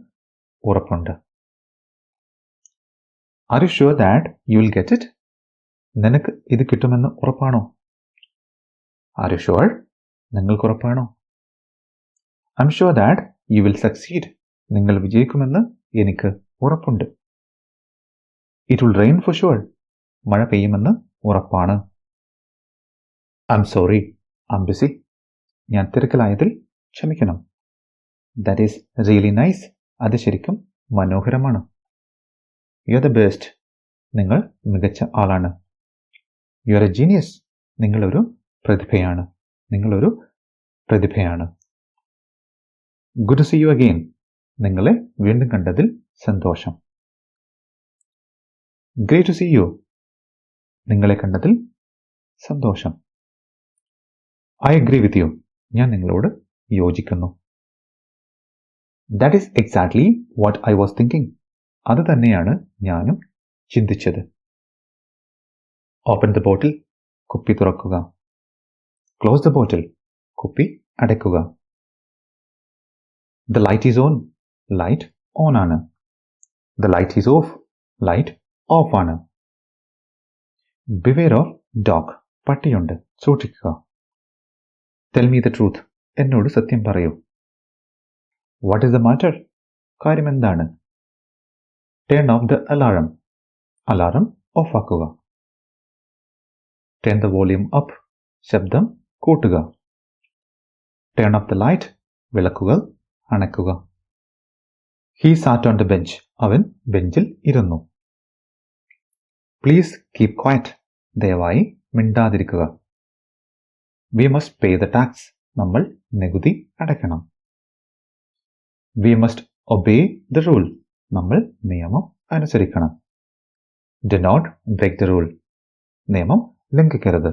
ഉറപ്പുണ്ട്. Are you sure that you will get it? നിനക്ക് ഇത് കിട്ടുമെന്ന് ഉറപ്പാണോ? Are you sure? നിങ്ങൾക്ക് ഉറപ്പാണോ? I'm sure that you will succeed. നിങ്ങൾ വിജയിക്കുമെന്ന് എനിക്ക് ഉറപ്പുണ്ട്. It will rain for sure. മഴ പെയ്യുമെന്ന് ഉറപ്പാണ്. I'm sorry, I'm busy. ഞാൻ തിരക്കിലായതിൽ ക്ഷമിക്കണം. That is really nice. അത് ശരിക്കും മനോഹരമാണ്. You're the best. നിങ്ങൾ മികച്ച ആളാണ്. You're a genius. നിങ്ങളൊരു പ്രതിഭയാണ്. നിങ്ങളൊരു പ്രതിഭയാണ്. Good to see you again. നിങ്ങളെ വീണ്ടും കണ്ടതിൽ സന്തോഷം. Great to see you. നിങ്ങളെ കണ്ടതിൽ സന്തോഷം. I agree with you. ഞാൻ നിങ്ങളോട് യോജിക്കുന്നു. That is exactly what I was thinking. അത് തന്നെയാണ് ഞാനും ചിന്തിച്ചത്. Open the bottle. കുപ്പി തുറക്കുക. Close the bottle. കുപ്പി അടയ്ക്കുക. The light is on. Light on ആണ്. The light is off. Light off ആണ്. Beware of dog. പട്ടിയുണ്ട്, സൂക്ഷിക്കുക. Tell me the truth. എന്നോട് സത്യം പറയൂ. What is the matter? കാര്യം എന്താണ്? Turn off the alarm. Alarm ഓഫാക്കുക. Turn the volume up. ശബ്ദം കൂട്ടുക. Turn off the light. വിളക്കുകൾ അണയ്ക്കുക. He sat on the bench. അവൻ ബെഞ്ചിൽ ഇരുന്നു. Please keep quiet. ദയവായി മിണ്ടാതിരിക്കുക. We must pay the tax. നമ്മൾ നികുതി അടയ്ക്കണം. We must obey the rule. നമ്മൾ നിയമം അനുസരിക്കണം. Do not break the rule. നിയമം ലംഘിക്കരുത്.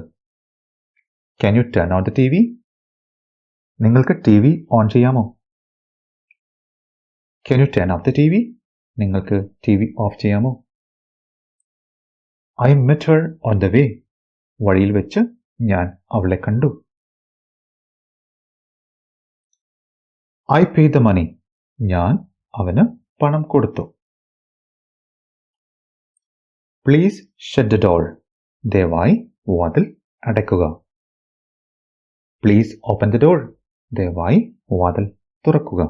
Can you turn on the TV? നിങ്ങൾക്ക് TV ഓൺ ചെയ്യാമോ? Can you turn off the TV? നിങ്ങൾക്ക് TV ഓഫ് ചെയ്യാമോ? I met her on the way. വഴിയിൽ വെച്ച് ഞാൻ അവളെ കണ്ടു. I paid the money. ഞാൻ അവന് പണം കൊടുത്തു. Please shut the door. ദയവായി വാതിൽ അടയ്ക്കുക. Please open the door. ദയവായി വാതിൽ തുറക്കുക.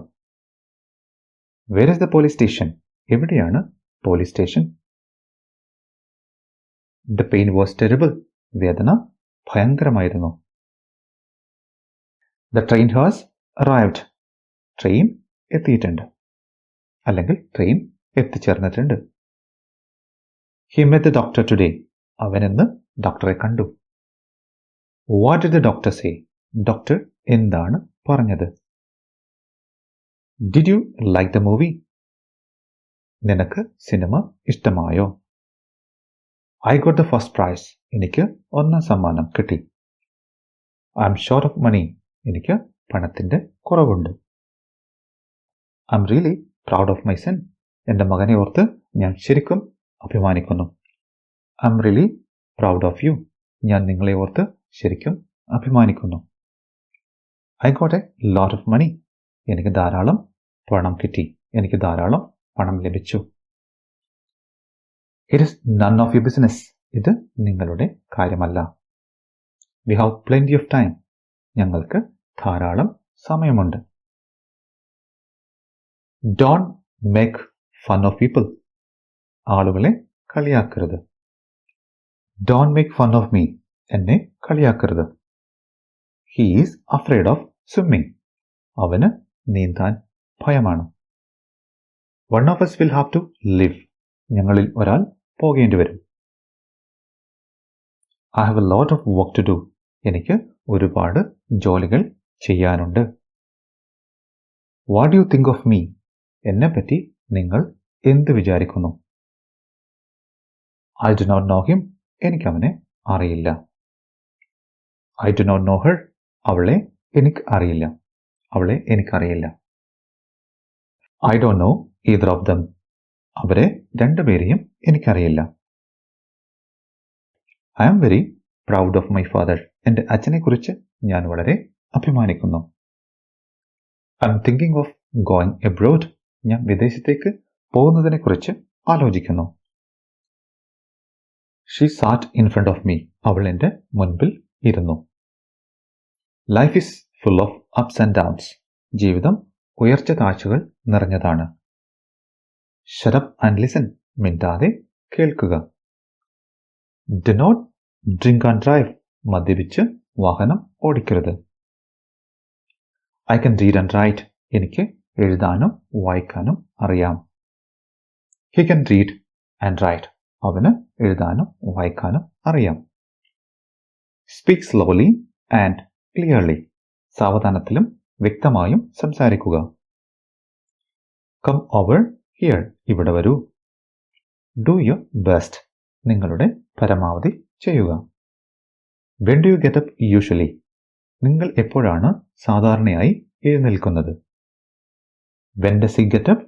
Where is the police station? എവിടെയാണ് police station? The pain was terrible. വേദന ഭയങ്കരമായിരുന്നു. The train has arrived. Train എത്തിയിട്ടുണ്ട്, അല്ലെങ്കിൽ train എത്തിച്ചേർന്നിട്ടുണ്ട്. He met the doctor today. അവൻ ഇന്ന് ഡോക്ടറെ കണ്ടു. What did the doctor say? Doctor എന്താണ് പറഞ്ഞത്? Did you like the movie? നിനക്ക് സിനിമ ഇഷ്ടമായോ? I got the first prize. എനിക്ക് ഒന്നാം സമ്മാനം കിട്ടി. I'm short of money. എനിക്ക് പണത്തിന്റെ കുറവുണ്ട്. I'm really proud of my son. എൻ്റെ മകനെ ഓർത്ത് ഞാൻ ശരിക്കും അഭിമാനിക്കുന്നു. I'm really proud of you. ഞാൻ നിങ്ങളെ ഓർത്ത് ശരിക്കും അഭിമാനിക്കുന്നു. I got a lot of money. എനിക്ക് ധാരാളം പണം കിട്ടി. എനിക്ക് ധാരാളം പണം ലഭിച്ചു. It is none of your business. ഇത് നിങ്ങളുടെ കാര്യമല്ല. We have plenty of time. ഞങ്ങൾക്ക് ധാരാളം സമയമുണ്ട്. Don't make fun of people. ആളുകളെ കളിയാക്കരുത്. Don't make fun of me. എന്നെ കളിയാക്കരുത്. He is afraid of swimming. അവന് നീന്താൻ ഭയമാണ്. One of us will have to leave. ഞങ്ങളിൽ ഒരാൾ പോകേണ്ടി വരും. I have a lot of work to do. എനിക്ക് ഒരുപാട് ജോലികൾ ചെയ്യാനുണ്ട്. What do you think of me? എന്നെപ്പറ്റി നിങ്ങൾ എന്ത് വിചാരിക്കുന്നു? I do not know him. എനിക്ക് അവനെ അറിയില്ല. I do not know her. അവളെ എനിക്ക് അറിയില്ല. അവളെ എനിക്കറിയില്ല. I don't know either of them. അവരെ രണ്ടുപേരെയും എനിക്കറിയില്ല. I am very proud of my father. എൻ്റെ അച്ഛനെക്കുറിച്ച് ഞാൻ വളരെ അഭിമാനിക്കുന്നു. I am thinking of going abroad. ഞാൻ വിദേശത്തേക്ക് പോകുന്നതിനെക്കുറിച്ച് ആലോചിക്കുന്നു. She sat in front of me. അവൾ എൻ്റെ മുൻപിൽ ഇരുന്നു. Life is full of ups and downs. ജീവിതം ഉയർച്ച താഴ്ചകൾ നിറഞ്ഞതാണ്. Shut up and listen. മിണ്ടാതെ കേൾക്കുക. Do not drink and drive. മദ്യപിച്ച് വാഹനം ഓടിക്കരുത്. I can read and write. എനിക്ക് എഴുതാനും വായിക്കാനും അറിയാം. He can read and write. അവന് എഴുതാനും വായിക്കാനും അറിയാം. Speak slowly and clearly. സാവധാനത്തിലും വ്യക്തമായും സംസാരിക്കുക. Come over here. ഇവിടെ വരൂ. Do your best. നിങ്ങളുടെ പരമാവധി ചെയ്യുക. When do you get up usually? നിങ്ങൾ എപ്പോഴാണ് സാധാരണയായി എഴുന്നേൽക്കുന്നത്? When does he get up?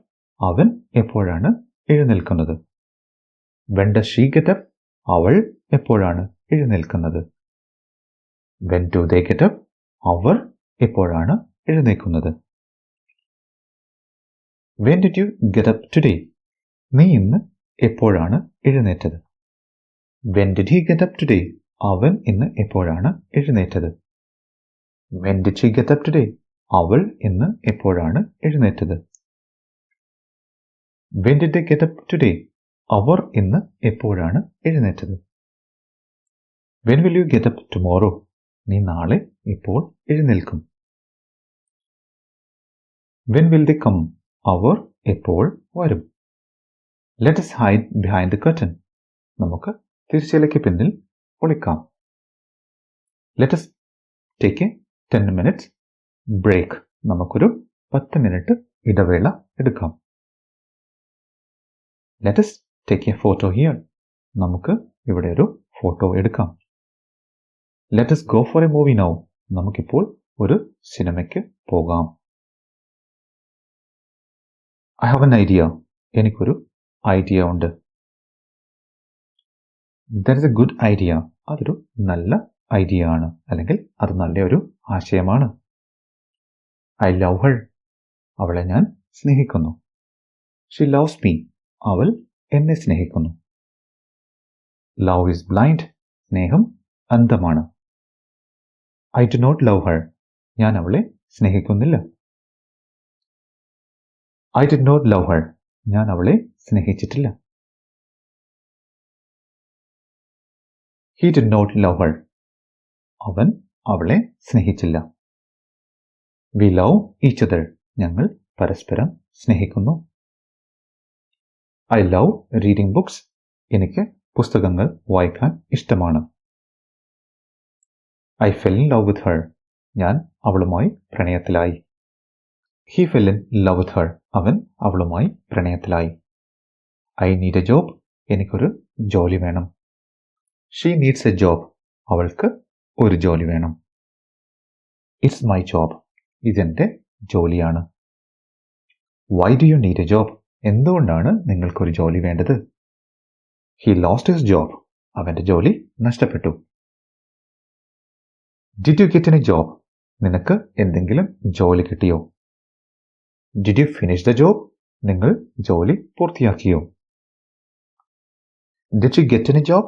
അവൻ എപ്പോഴാണ് എഴുന്നേൽക്കുന്നത്? When does she get up? അവൾ എപ്പോഴാണ് എഴുന്നേൽക്കുന്നത്? When do they get up? അവർ എപ്പോഴാണ് എഴുന്നേൽക്കുന്നത്? When did you get up today? നീ ഇന്ന് എപ്പോഴാണ് എഴുന്നേറ്റത്? When did he get up today? അവൻ ഇന്ന് എപ്പോഴാണ് എഴുന്നേറ്റത്? When did she get up today? അവൾ ഇന്ന് എപ്പോഴാണ് എഴുന്നേറ്റത്? When did they get up today? അവർ ഇന്ന് എപ്പോഴാണ് എഴുന്നേറ്റത്? When will you get up tomorrow? നീ നാളെ എപ്പോൾ എഴുന്നേൽക്കും? When will they come? അവർ എപ്പോൾ വരും? Let us hide behind the curtain. നമുക്ക് തിരശ്ശീലയ്ക്ക് പിന്നിൽ ഒളിക്കാം. Let us take a 10 minutes break. നമുക്കൊരു 10 മിനിറ്റ് ഇടവേള എടുക്കാം. Let us take a photo here. നമുക്ക് ഇവിടെ ഒരു ഫോട്ടോ എടുക്കാം. Let us go for a movie now. നമുക്കിപ്പോൾ ഒരു സിനിമയ്ക്ക് പോകാം. I have an idea. എനിക്കൊരു ഐഡിയ ഉണ്ട്. That is a good idea. അതൊരു നല്ല ഐഡിയ ആണ്, അല്ലെങ്കിൽ അത് നല്ലൊരു ആശയമാണ്. I love her. അവളെ ഞാൻ സ്നേഹിക്കുന്നു. She loves me. അവൾ എന്നെ സ്നേഹിക്കുന്നു. Love is blind. സ്നേഹം അന്ധമാണ്. I do not love her. ഞാൻ അവളെ സ്നേഹിക്കുന്നില്ല. I did not love her. ഞാൻ അവളെ സ്നേഹിച്ചിട്ടില്ല. He did not love her. അവൻ അവളെ സ്നേഹിച്ചില്ല. We love each other. ഞങ്ങൾ പരസ്പരം സ്നേഹിക്കുന്നു. I love reading books. എനിക്ക് പുസ്തകങ്ങൾ വായിക്കാൻ ഇഷ്ടമാണ്. I fell in love with her. ഞാൻ അവളുമായി പ്രണയത്തിലായി. He fell in love with her. അവൻ അവളുമായി പ്രണയത്തിലായി. I need a job. എനിക്കൊരു ജോലി വേണം. She needs a job. അവൾക്ക് ഒരു ജോലി വേണം. It's my job. ഇതെന്റെ ജോലിയാണ്. Why do you need a job? എന്തുകൊണ്ടാണ് നിങ്ങൾക്കൊരു ജോലി വേണ്ടത്? He lost his job. അവന്റെ ജോലി നഷ്ടപ്പെട്ടു. Did you get any job? നിനക്ക് എന്തെങ്കിലും ജോലി കിട്ടിയോ? Did you finish the job? നിങ്ങൾ ജോലി പൂർത്തിയാക്കിയോ? Did she get any job?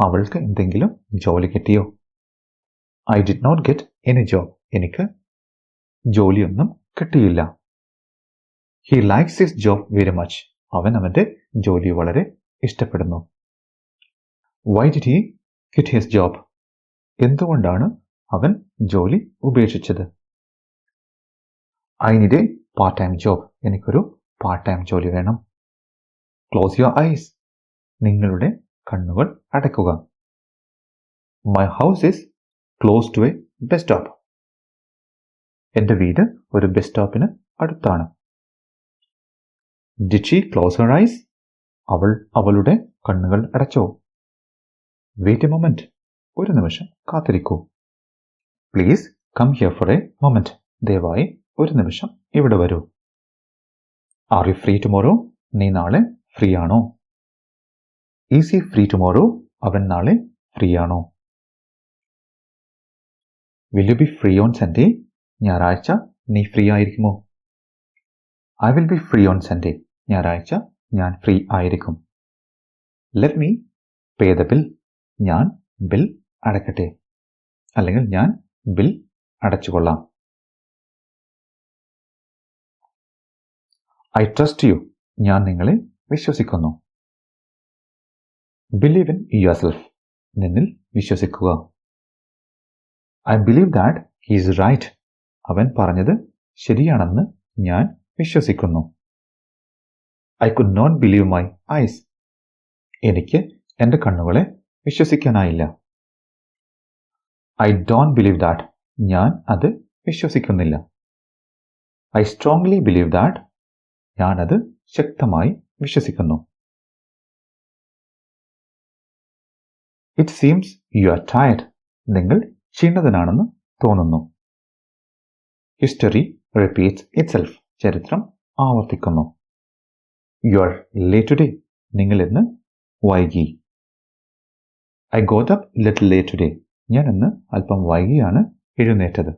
അവൾക്ക് എന്തെങ്കിലും ജോലി കിട്ടിയോ? I did not get any job. എനിക്ക് ജോലിയൊന്നും കിട്ടിയില്ല. He likes his job very much. അവൻ അവന്റെ ജോലി വളരെ ഇഷ്ടപ്പെടുന്നു. Why did he quit his job? എന്തുകൊണ്ടാണ് അവൻ ജോലി ഉപേക്ഷിച്ചത്? I need a part-time job. എനിക്കൊരു part-time ജോലി വേണം. Close your eyes. നിങ്ങളുടെ കണ്ണുകൾ അടയ്ക്കുക. My house is close to a bus stop. എൻ്റെ വീട് ഒരു ബസ് സ്റ്റോപ്പിന് അടുത്താണ്. Did she close her eyes? അവൾ അവളുടെ കണ്ണുകൾ അടച്ചോ? Wait a moment. ഒരു നിമിഷം കാത്തിരിക്കൂ. Please come here for a moment. ദയവായി ഒരു നിമിഷം ഇവിടെ വരൂ. Are you free tomorrow? നീ നാളെ ഫ്രീ ആണോ? Is he free tomorrow? അവൻ നാളെ ഫ്രീ ആണോ? Will you be free on Sunday? ഞായറാഴ്ച നീ ഫ്രീ ആയിരിക്കുമോ? I will be free on Sunday. ഞായറാഴ്ച ഞാൻ ഫ്രീ ആയിരിക്കും. Let me pay the bill. ഞാൻ ബിൽ അടയ്ക്കട്ടെ. അല്ലെങ്കിൽ ഞാൻ ബിൽ അടച്ചുകൊള്ളാം. I trust you. ഞാൻ നിങ്ങളെ വിശ്വസിക്കുന്നു. Believe in yourself. നിന്നിൽ വിശ്വസിക്കുക. I believe that he is right. അവൻ പറഞ്ഞത് ശരിയാണെന്ന് ഞാൻ വിശ്വസിക്കുന്നു. I could not believe my eyes. എനിക്ക് എൻ്റെ കണ്ണുകളെ വിശ്വസിക്കാനായില്ല. I don't believe that. ഞാൻ അത് വിശ്വസിക്കുന്നില്ല. I strongly believe that. ഞാൻ അത് ശക്തമായി വിശ്വസിക്കുന്നു. It seems you are tired. നിങ്ങൾ ക്ഷീണിതനാണെന്ന് തോന്നുന്നു. History repeats itself. ചരിത്രം ആവർത്തിക്കുന്നു. You are late today. നിങ്ങൾ ഇന്ന് വൈകി. I got up little late today. ഞാൻ ഇന്ന് അല്പം വൈകിയാണ് എഴുന്നേറ്റത്.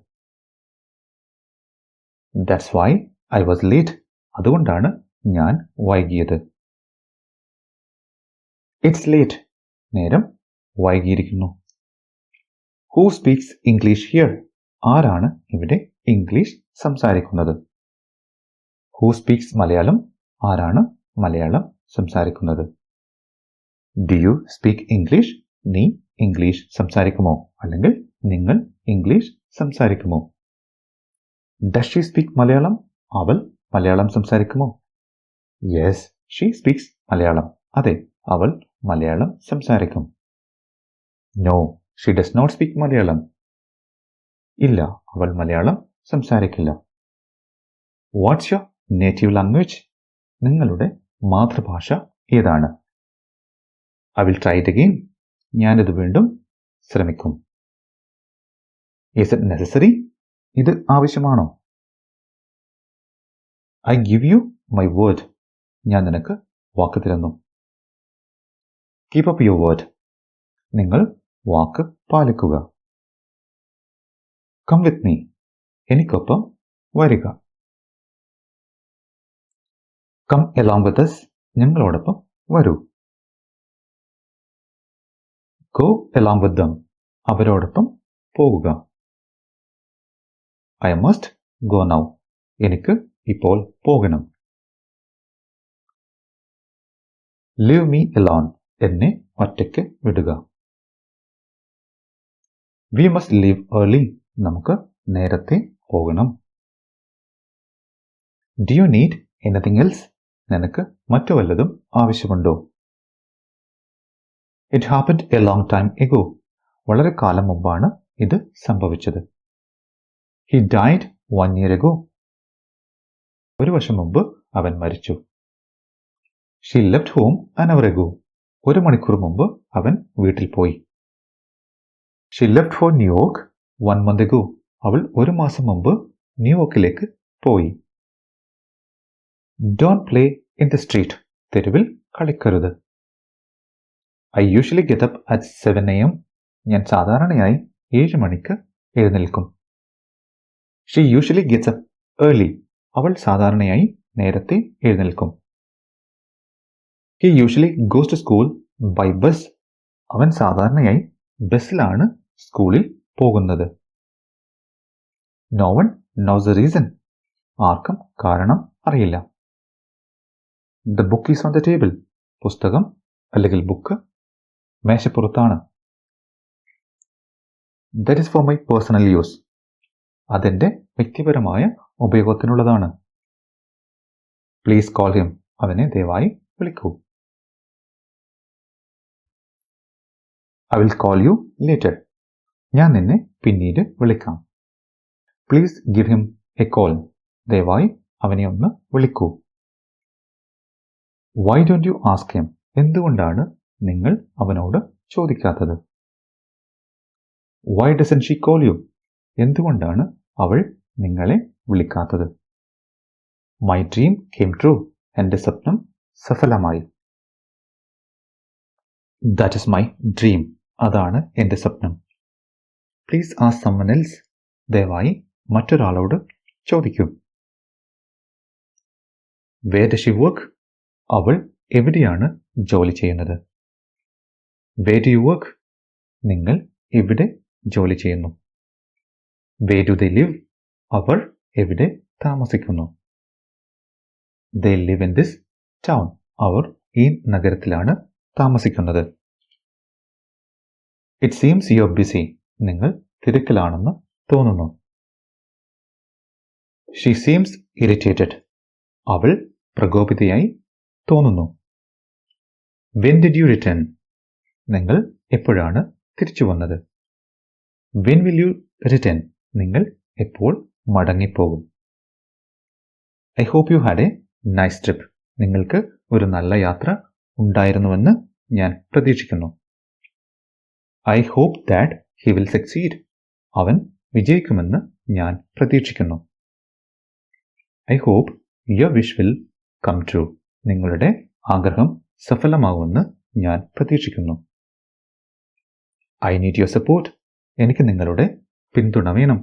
That's why I was late. അതുകൊണ്ടാണ് ഞാൻ വൈകിയത്. It's late. നേരം വൈകിയിരിക്കുന്നു. Who speaks English here? ആരാണ് ഇവിടെ ഇംഗ്ലീഷ് സംസാരിക്കുന്നത്? Who speaks Malayalam? ആരാണ് മലയാളം സംസാരിക്കുന്നത്? Do you speak English? നീ ഇംഗ്ലീഷ് സംസാരിക്കുമോ? അല്ലെങ്കിൽ നിങ്ങൾ ഇംഗ്ലീഷ് സംസാരിക്കുമോ? Does she speak Malayalam? അവൾ Malayalam സംസാരിക്കുമോ? Yes, she speaks Malayalam. അതെ, അവൾ മലയാളം സംസാരിക്കും. No, she does not speak Malayalam. ഇല്ല, അവൾ മലയാളം സംസാരിക്കില്ല. What's your native language? നിങ്ങളുടെ മാതൃഭാഷ ഏതാണ്? I will try it again. ഞാനിത് വീണ്ടും ശ്രമിക്കും. Is it necessary? ഇത് ആവശ്യമാണോ? I give you my word. ഞാൻ നിനക്ക് വാക്ക് തരുന്നു. Keep up your word. നിങ്ങൾ വാക്ക് പാലിക്കുക. Come with me. എനിക്കൊപ്പം വരിക. Come along with us. ഞങ്ങളോടൊപ്പം വരൂ. Go along with them. അവരോടൊപ്പം പോകുക. I must go now. എനിക്ക് ഇപ്പോൾ പോകണം. Leave me alone. എന്നെ ഒറ്റയ്ക്ക് വിടുക. We must leave early. നമുക്ക് നേരത്തെ പോകണം. Do you need anything else? നിനക്ക് മറ്റു വല്ലതും ആവശ്യമുണ്ടോ? It happened A long time ago. വളരെ കാലം മുമ്പാണ് ഇത് സംഭവിച്ചത്. He died 1 year ago. ഒരു വർഷം മുമ്പ് അവൻ മരിച്ചു. She left home an hour ago. 1 മണിക്കൂർ മുമ്പ് അവൻ വീട്ടിൽ പോയി. She left for New York 1 month ago. അവൾ 1 മാസം മുമ്പ് ന്യൂയോർക്കിലേക്ക് പോയി. Don't play in the street. തെരുവിൽ കളിക്കരുത്. I usually get up at 7 AM. ഞാൻ സാധാരണയായി 7 മണിക്ക് എഴുന്നേൽക്കും. She usually gets up early. അവൾ സാധാരണയായി നേരത്തെ എഴുന്നേൽക്കും. He usually goes to school by bus. അവൻ സാധാരണയായി ബസ്സിലാണ് സ്കൂളിൽ പോകുന്നത്. No one knows the reason. ആർക്കും കാരണം അറിയില്ല. The book is on the table. പുസ്തകം അല്ലെങ്കിൽ ബുക്ക് മേശപ്പുറത്താണ്. That is for my personal use. അതെന്റെ വ്യക്തിപരമായ ഉപയോഗത്തിനുള്ളതാണ്. Please call him. അവനെ ദയവായി വിളിക്കൂ. I will call you later. ഞാൻ നിന്നെ പിന്നീട് വിളിക്കാം. Please give him a call. ദയവായി അവനെ ഒന്ന് വിളിക്കൂ. Why don't you ask him? എന്തുകൊണ്ടാണ് നിങ്ങൾ അവനോട് ചോദിക്കാത്തത്? Why doesn't she call you? എന്തുകൊണ്ടാണ് അവൾ നിങ്ങളെ വിളിക്കാത്തത്? My dream came true. എൻ്റെ സ്വപ്നം സഫലമായി. That is my dream. അതാണ് എൻ്റെ സ്വപ്നം. Please ask someone else. ദയവായി മറ്റൊരാളോട് ചോദിക്കൂ. Where does she work? അവൾ എവിടെയാണ് ജോലി ചെയ്യുന്നത്? Where do you work? നിങ്ങൾ എവിടെ ജോലി ചെയ്യുന്നു? Where do they live? അവർ എവിടെ താമസിക്കുന്നു? They live in this town. അവർ ഈ നഗരത്തിലാണ് താമസിക്കുന്നത്. It seems you are busy. നിങ്ങൾ തിരക്കിലാണെന്ന് തോന്നുന്നു. She seems irritated. അവൾ പ്രകോപിതയായി തോന്നുന്നു. When did you return? നിങ്ങൾ എപ്പോഴാണ് തിരിച്ചു വന്നത്? When will you return? നിങ്ങൾ എപ്പോൾ മടങ്ങിപ്പോകും? I hope you had a nice trip. നിങ്ങൾക്ക് ഒരു നല്ല യാത്ര ഉണ്ടായിരുന്നുവെന്ന് ഞാൻ പ്രതീക്ഷിക്കുന്നു. I hope that he will succeed. അവൻ വിജയിക്കുമെന്ന് ഞാൻ പ്രതീക്ഷിക്കുന്നു. I hope your wish will come true. നിങ്ങളുടെ ആഗ്രഹം സഫലമാകുമെന്ന് ഞാൻ പ്രതീക്ഷിക്കുന്നു. I need your support. എനിക്ക് നിങ്ങളുടെ പിന്തുണ വേണം.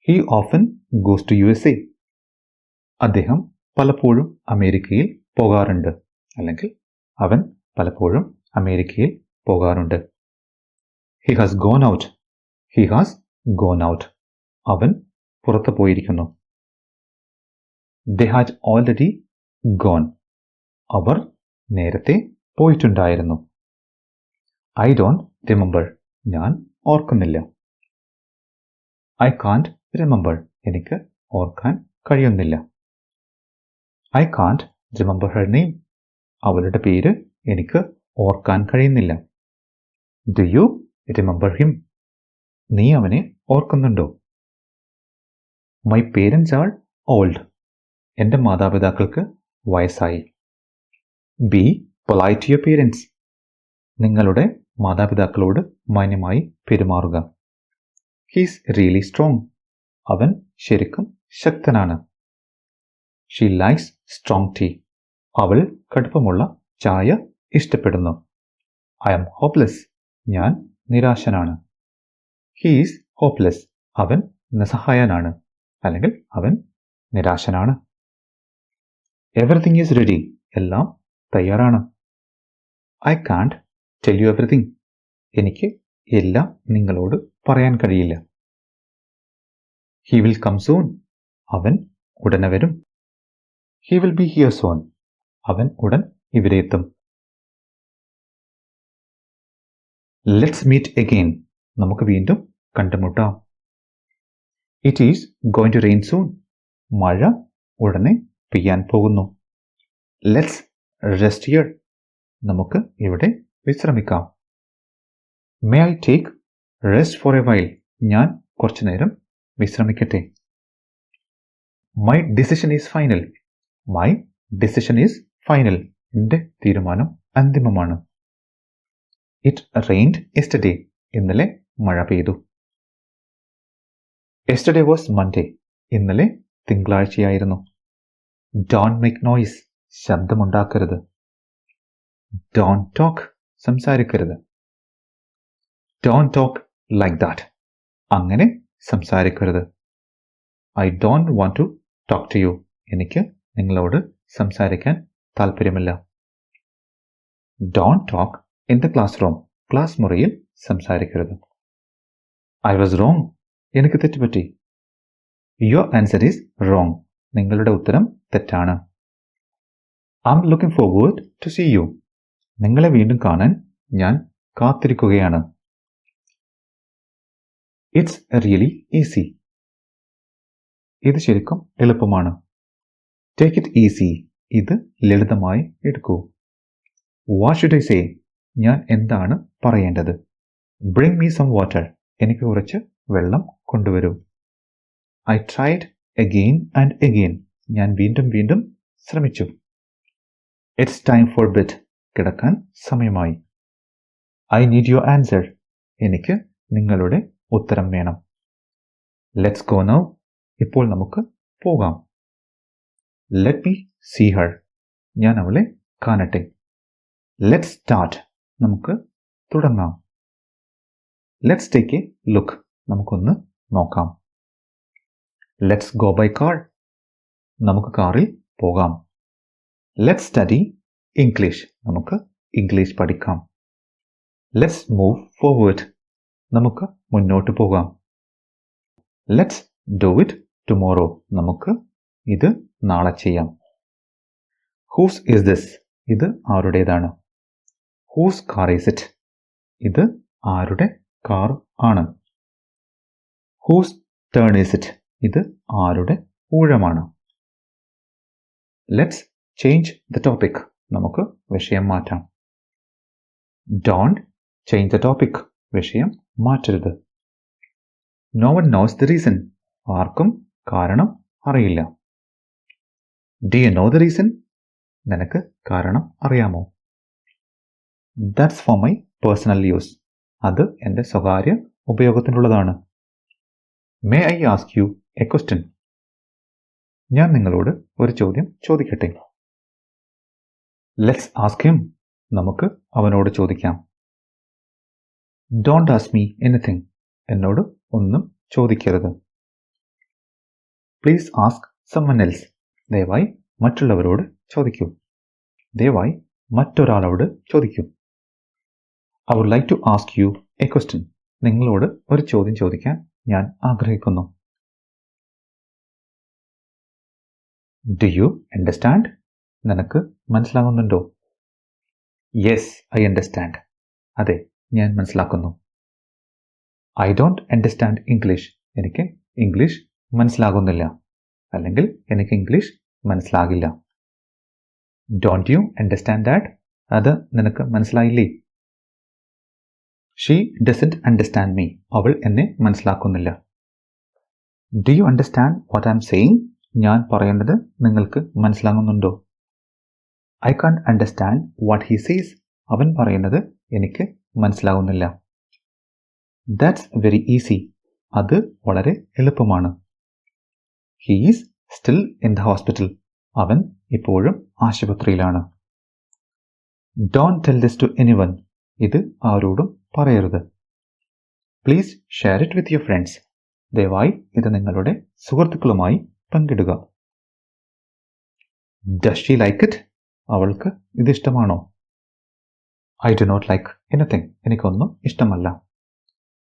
He often goes to USA. അദ്ദേഹം പലപ്പോഴും അമേരിക്കയിൽ പോകാറുണ്ട്. അല്ലെങ്കിൽ അവൻ പലപ്പോഴും അമേരിക്കയിൽ പോകാറുണ്ട്. He has gone out. He has gone out. അവൻ പുറത്തു പോയിരിക്കുന്നു. They had already gone. അവർ നേരത്തെ പോയിട്ടുണ്ടായിരുന്നു. I don't remember. ഞാൻ ഓർക്കുന്നില്ല. I can't remember. എനിക്ക് ഓർക്കാൻ കഴിയുന്നില്ല. I can't remember her name. അവളുടെ പേര് എനിക്ക് ഓർക്കാൻ കഴിയുന്നില്ല. Do you remember him? നീ അവനെ ഓർക്കുന്നുണ്ടോ? My parents are old. എൻ്റെ മാതാപിതാക്കൾക്ക് വയസ്സായി. Be polite to your parents. നിങ്ങളുടെ മാതാപിതാക്കളോട് മാന്യമായി പെരുമാറുക. He's really strong. അവൻ ശരിക്കും ശക്തനാണ്. She likes strong tea. അവൾ കടുപ്പമുള്ള ചായ ഇഷ്ടപ്പെടുന്നു. I am hopeless. ഞാൻ നിരാശനാണ്. He's hopeless. അവൻ നിസ്സഹായനാണ്. അല്ലെങ്കിൽ അവൻ നിരാശനാണ്. Everything is ready. എല്ലാം തയ്യാറാണ്. I can't tell you everything. എനിക്ക് എല്ലാം നിങ്ങളോട് പറയാൻ കഴിയില്ല. He will come soon. അവൻ ഉടനെ വരും. He will be here soon. അവൻ ഉടൻ ഇവിടെ എത്തും. Let's meet again. നമുക്ക് വീണ്ടും കണ്ടുമുട്ടാം. It is going to rain soon. മഴ ഉടനെ പെയ്യാൻ പോകുന്നു. Let's rest here. നമുക്ക് ഇവിടെ വിശ്രമിക്കാം. May I take rest for a while. ഞാൻ കുറച്ചു നേരം വിശ്രമിക്കട്ടെ. My decision is final. My decision is final. എൻ്റെ തീരുമാനം അന്തിമമാണ്. It rained yesterday. ഇന്നലെ മഴ പെയ്തു. Yesterday was Monday. ഇന്നലെ തിങ്കളാഴ്ചയായിരുന്നു. Don't make noise. ശബ്ദമുണ്ടാക്കരുത്. Don't talk. സംസാരിക്കരുത്. Don't talk like that. അങ്ങനെ സംസാരിക്കരുത്. I don't want to talk to you. എനിക്ക് നിങ്ങളോട് സംസാരിക്കാൻ താല്പര്യമില്ല. Don't talk in the classroom. Class മുറിയിൽ സംസാരിക്കരുത്. I was wrong. എനിക്ക് തെറ്റുപറ്റി. Your answer is wrong. നിങ്ങളുടെ ഉത്തരം തെറ്റാണ്. I am looking forward to see you. നിങ്ങളെ വീണ്ടും കാണാൻ ഞാൻ കാത്തിരിക്കുകയാണ്. It's really easy. ഇത് ശരിക്കും എളുപ്പമാണ്. Take it easy. ഇത് ലളിതമായി എടുക്കൂ. What should I say? ഞാൻ എന്താണ് പറയേണ്ടത്? Bring me some water. എനിക്ക് കുറച്ച് വെള്ളം കൊണ്ടുവരൂ. I tried again and again. ഞാൻ വീണ്ടും വീണ്ടും ശ്രമിച്ചു. It's time for bed. കിടക്കാൻ സമയമായി. I need your answer. എനിക്ക് നിങ്ങളുടെ ഉത്തരം വേണം. Let's go now. ഇപ്പോൾ നമുക്ക് പോകാം. Let me see her. ഞാൻ അവളെ കാണട്ടെ. Let's start. നമുക്ക് തുടങ്ങാം. Let's take a look. നമുക്കൊന്ന് നോക്കാം. Let's go by car. നമുക്ക് കാറിൽ പോകാം. Let's study English. നമുക്ക് ഇംഗ്ലീഷ് പഠിക്കാം. Let's move forward. നമുക്ക് മുന്നോട്ട് പോകാം. Let's do it tomorrow. നമുക്ക് ഇത് നാളെ ചെയ്യാം. Whose is this? ഇത് ആരുടേതാണ്? Whose car is it? ഇത് ആരുടെ കാർ ആണ്? Whose turn is it? ഇത് ആരുടെ ഊഴമാണ്? Let's change the topic. നമുക്ക് വിഷയം മാറ്റാം. Don't change the topic. വിഷയം മാറ്റരുത്. No one knows the reason. ആർക്കും കാരണം അറിയില്ല. Do you know the reason? നിനക്ക് കാരണം അറിയാമോ? That's for my personal use. അത് എൻ്റെ സ്വകാര്യ ഉപയോഗത്തിനുള്ളതാണ്. May I ask you a question? ഞാൻ നിങ്ങളോട് ഒരു ചോദ്യം ചോദിക്കട്ടെ. Let's ask him. നമുക്ക് അവനോട് ചോദിക്കാം. Don't ask me anything. എന്നോട് ഒന്നും ചോദിക്കരുത്. Please ask someone else. ദയവായി മറ്റുള്ളവരോട് ചോദിക്കൂ. ദയവായി മറ്റൊരാളോട് ചോദിക്കൂ. I would like to ask you a question. നിങ്ങളോട് ഒരു ചോദ്യം ചോദിക്കാൻ ഞാൻ ആഗ്രഹിക്കുന്നു. Do you understand? നിനക്ക് മനസ്സിലാകുന്നുണ്ടോ? Yes, I understand. അതെ, ഞാൻ മനസ്സിലാക്കുന്നു. I don't understand English. എനിക്ക് ഇംഗ്ലീഷ് മനസ്സിലാകുന്നില്ല. അല്ലെങ്കിൽ എനിക്ക് ഇംഗ്ലീഷ് മനസ്സിലാകില്ല. Don't you understand that? അത് നിനക്ക് മനസ്സിലായില്ലേ? She doesn't understand me. അവൾ എന്നെ മനസ്സിലാക്കുന്നില്ല. Do you understand what I'm saying? ഞാൻ പറയുന്നത് നിങ്ങൾക്ക് മനസ്സിലാകുന്നുണ്ടോ? I can't understand what he says. അവൻ പറയുന്നത് എനിക്ക് മനസ്സിലാകുന്നില്ല. That's very easy. അത് വളരെ എളുപ്പമാണ്. He is still in the hospital. അവൻ ഇപ്പോഴും ആശുപത്രിയിലാണ്. Don't tell this to anyone. ഇത് ആരോടും പറയരുത്. Please share it with your friends. ദയവായി ഇത് നിങ്ങളുടെ സുഹൃത്തുക്കളുമായി പങ്കിടുക. Does she like it? അവൾക്ക് ഇത് ഇഷ്ടമാണോ? I do not like anything. എനിക്കൊന്നും ഇഷ്ടമല്ല.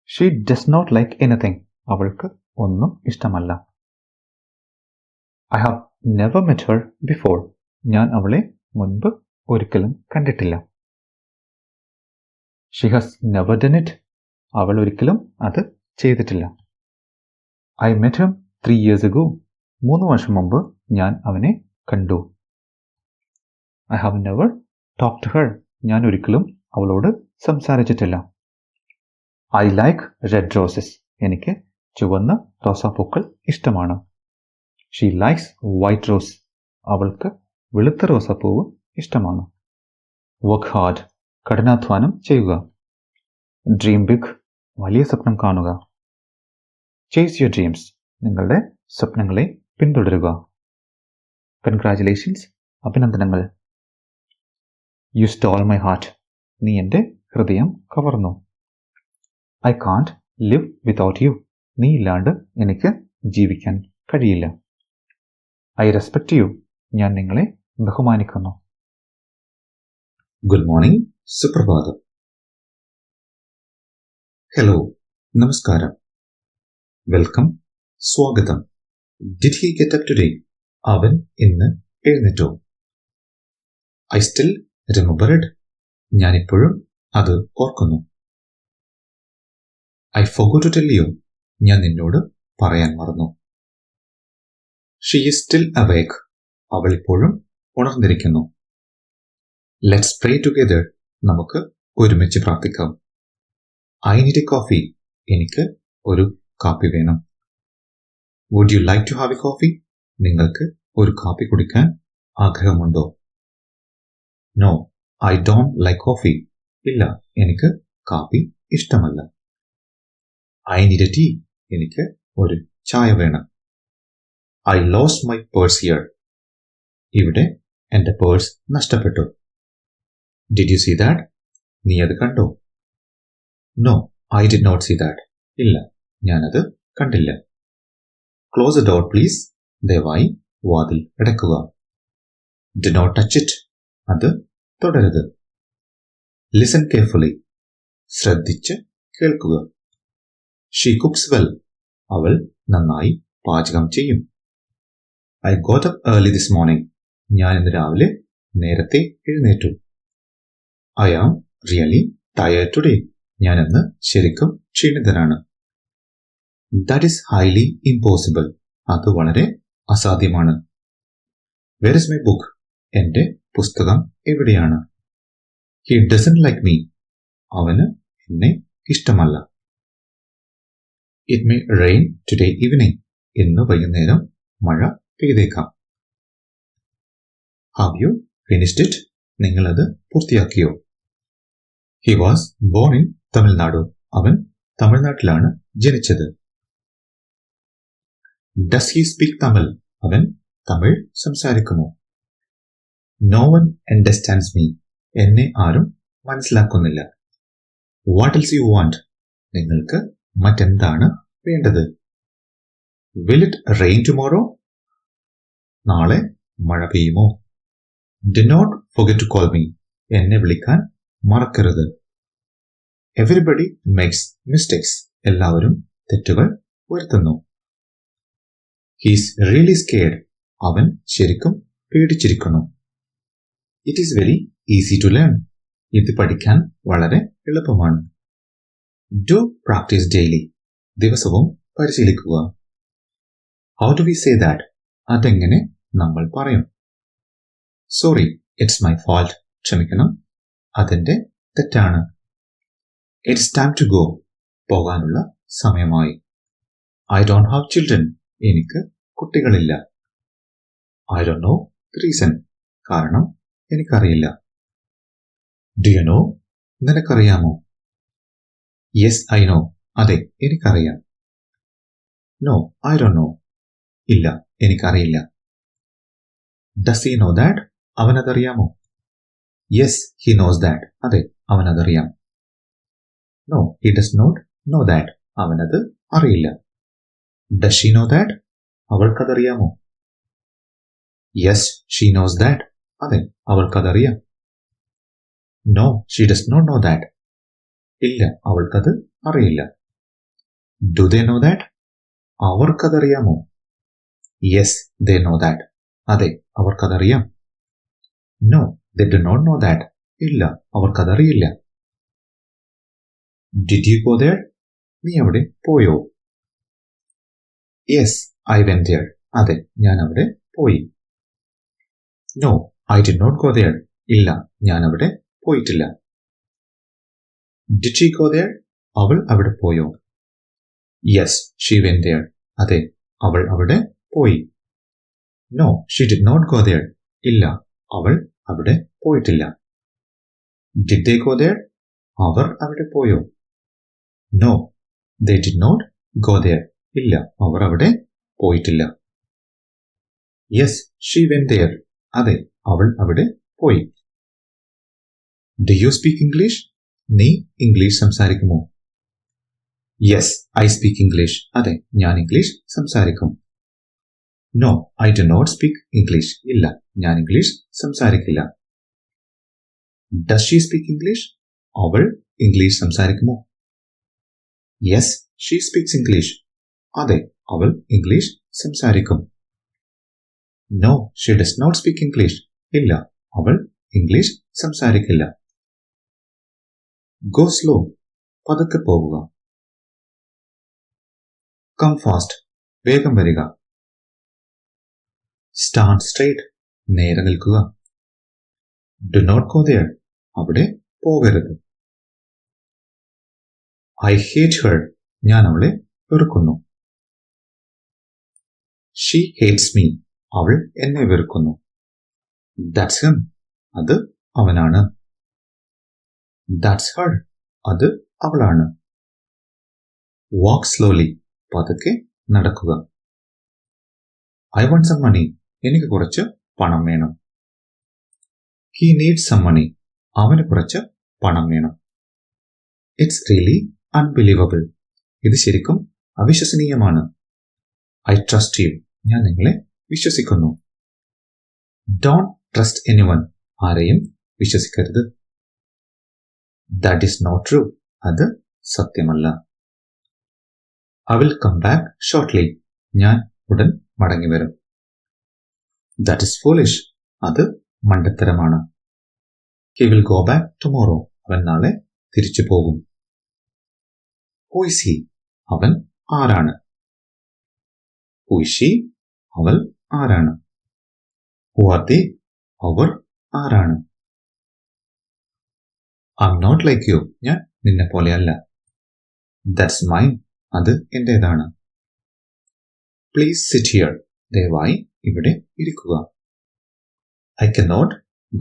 She does not like anything. അവൾക്ക് ഒന്നും ഇഷ്ടമല്ല. I have never met her before. ഞാൻ അവളെ മുൻപ് ഒരിക്കലും കണ്ടിട്ടില്ല. She has never done it. അവൾ ഒരിക്കലും അത് ചെയ്തിട്ടില്ല. I met him 3 years ago. 3 വർഷം മുമ്പ് ഞാൻ അവനെ കണ്ടു. I have never talk to her. ഞാൻ ഒരിക്കലും അവളോട് സംസാരിച്ചിട്ടില്ല. I like red roses. എനിക്ക് ചുവന്ന റോസാപ്പൂക്കൾ ഇഷ്ടമാണ്. She likes white rose. അവൾക്ക് വെളുത്ത റോസാപ്പൂവ് ഇഷ്ടമാണ്. Work hard. കഠിനാധ്വാനം ചെയ്യുക. Dream big. വലിയ സ്വപ്നം കാണുക. Chase your dreams. നിങ്ങളുടെ സ്വപ്നങ്ങളെ പിന്തുടരുക. കൺഗ്രാറ്റുലേഷൻസ്. അഭിനന്ദനങ്ങൾ. You stole my heart. നീ എൻ്റെ ഹൃദയം കവർന്നു. I can't live without you. നീ ഇല്ലാണ്ട് എനിക്ക് ജീവിക്കാൻ കഴിയില്ല. I respect you. ഞാൻ നിങ്ങളെ ബഹുമാനിക്കുന്നു. Good morning. സുപ്രഭാതം. ഹലോ, നമസ്കാരം, വെൽക്കം, സ്വാഗതം. Did he get up today? അവൻ ഇന്ന് എഴുന്നേറ്റോ? I still remember it. ഞാനിപ്പോഴും അത് ഓർക്കുന്നു. I forgot to tell you. ഞാൻ നിന്നോട് പറയാൻ മറന്നു. She is still awake. അവൾ ഇപ്പോഴും ഉണർന്നിരിക്കുന്നു. Let's pray together. നമുക്ക് ഒരുമിച്ച് പ്രാർത്ഥിക്കാം. I need a coffee. എനിക്ക് ഒരു കാപ്പി വേണം. Would you like to have a coffee? നിങ്ങൾക്ക് ഒരു കാപ്പി കുടിക്കാൻ ആഗ്രഹമുണ്ടോ? No, I don't like coffee. ഇല്ല, എനിക്ക് കാപ്പി ഇഷ്ടമല്ല. I need a tea. എനിക്ക് ഒരു ചായ വേണം. I lost my purse here. ഇവിടെ എൻ്റെ പേഴ്സ് നഷ്ടപ്പെട്ടു. Did you see that? നീ അത് കണ്ടോ? No, I did not see that. ഇല്ല, ഞാനത് കണ്ടില്ല. Close the door please. ദയവായി വാതിൽ അടയ്ക്കുക. Do not touch it. അത് തുടരുത്. Listen carefully. ശ്രദ്ധിച്ച് കേൾക്കുക. She cooks well. അവൾ നന്നായി പാചകം ചെയ്യും. I got up early this morning. ഞാൻ ഇന്ന് രാവിലെ നേരത്തെ എഴുന്നേറ്റു. I am really tired today. ഞാൻ ഇന്ന് ശരിക്കും ക്ഷീണിതനാണ്. That is highly impossible. അത് വളരെ അസാധ്യമാണ്. Where is my book? എൻ്റെ പുസ്തകം എവിടെയാണ്? He doesn't like me. അവന് എന്നെ ഇഷ്ടമല്ല. It may rain today evening. ഇന്ന് വൈകുന്നേരം മഴ പെയ്തേക്കാം. Have you finished it? നിങ്ങളത് പൂർത്തിയാക്കിയോ? He was born in Tamil Nadu. അവൻ തമിഴ്നാട്ടിലാണ് ജനിച്ചത്. Does he speak Tamil? അവൻ തമിഴ് സംസാരിക്കുമോ? No one understands me. എന്നെ ആരും മനസ്സിലാക്കുന്നില്ല. What else U want? നിങ്ങൾക്ക് മറ്റെന്താണ് വേണ്ടത്? Will it rain tomorrow? നാളെ മഴ പെയ്യുമോ? Do not forget to call me. എന്നെ വിളിക്കാൻ മറക്കരുത്. Everybody makes mistakes. എല്ലാവരും തെറ്റുകൾ വരുത്തുന്നു. He's really scared. അവൻ ശരിക്കും പേടിച്ചിരിക്കുന്നു. It is very easy to learn. ഇത് പഠിക്കാൻ വളരെ എളുപ്പമാണ്. Do practice daily. ദിവസവും പരിശീലിക്കുക. How do we say that? അതെങ്ങനെ നമ്മൾ പറയും? Sorry, it's my fault. ക്ഷമിക്കണം, അതെന്റെ തെറ്റാണ്. It's time to go. പോകാനുള്ള സമയമായി. I don't have children. എനിക്ക് കുട്ടികളില്ല. I don't know the reason. കാരണം എനിക്കറിയില്ല. Do you know? നിനക്കറിയാമോ? Yes I know. അതെ, എനിക്കറിയാം. No, I don't know. ഇല്ല, എനിക്കറിയില്ല. Does he know that? അവനതറിയാമോ? Yes, he knows that. അതെ, അവനതറിയാം. No, he does not know that. അവനത് അറിയില്ല. Does she know that? അവൾക്കതറിയാമോ? Yes, she knows that. അതെ, അവൾക്കതറിയാം. No, she does not know that. ഇല്ല, അവൾക്കത് അറിയില്ല. Do they know that? അവർക്കതറിയാമോ? Yes, they know that. അതെ, അവർക്കതറിയാം. No, they do not know that. ഇല്ല, അവർക്കതറിയില്ല. Did you go there? നീ അവിടെ പോയോ? Yes, I went there. അതെ, ഞാൻ അവിടെ പോയി. No, I did not go there. ഇല്ല, ഞാൻ അവിടെ പോയിട്ടില്ല. Did she go there? അവൾ അവിടെ പോയോ? Yes, she went there. അതെ, അവൾ അവിടെ പോയി. No, she did not go there. ഇല്ല, അവൾ അവിടെ പോയിട്ടില്ല. Did they go there? അവർ അവിടെ പോയോ? No, they did not go there. ഇല്ല, അവർ അവിടെ പോയിട്ടില്ല. Yes, she went there. അതെ, അവൾ അവിടെ പോയി. Do you speak English? നീ ഇംഗ്ലീഷ് സംസാരിക്കുമോ? Yes, I speak English. അതെ, ഞാൻ ഇംഗ്ലീഷ് സംസാരിക്കും. No, I do not speak English. ഇല്ല, ഞാൻ ഇംഗ്ലീഷ് സംസാരിക്കില്ല. Does she speak English? അവൾ ഇംഗ്ലീഷ് സംസാരിക്കുമോ? Yes, she speaks English. അതെ, അവൾ ഇംഗ്ലീഷ് സംസാരിക്കും. No, she does not speak English. ഇല്ല, അവൾ ഇംഗ്ലീഷ് സംസാരിക്കില്ല. Go slow. പതുക്കെ പോവുക. Come fast. വേഗം വരിക. Stand straight. നേരെ നിൽക്കുക. Do not go there. അവിടെ പോകരുത്. I hate her. ഞാൻ അവളെ വെറുക്കുന്നു. She hates me. അവൾ എന്നെ വെറുക്കുന്നു. That's him. അത് അവനാണ്. That's her. അത് അവളാണ്. Walk slowly. പതുക്കെ നടക്കുക. I want some money. എനിക്ക് കുറച്ച് പണം വേണം. He needs some money. അവന് കുറച്ച് പണം വേണം. It's really unbelievable. ഇത് ശരിക്കും അവിശ്വസനീയമാണ്. I trust you. ഞാൻ നിങ്ങളെ വിശ്വസിക്കുന്നു. Don't trust anyone. ആരെയും വിശ്വസിക്കരുത്. That is not true. അത് സത്യമല്ല. I will come back shortly. ഞാൻ ഉടൻ മടങ്ങി വരും. That is foolish. അത് മണ്ടത്തരമാണ്. He will go back tomorrow. അവൻ നാളെ തിരിച്ചു പോകും. Who is he? അവൻ ആരാണ്? Who is she? അവൾ ആരാണ്? Who are they? അവർ ആരാണ്? I'm not like you. ഞാൻ നിന്നെ പോലെയല്ല. That's mine. അത് എന്റേതാണ്. Please sit here. ദയവായി ഇവിടെ ഇരിക്കുക. I cannot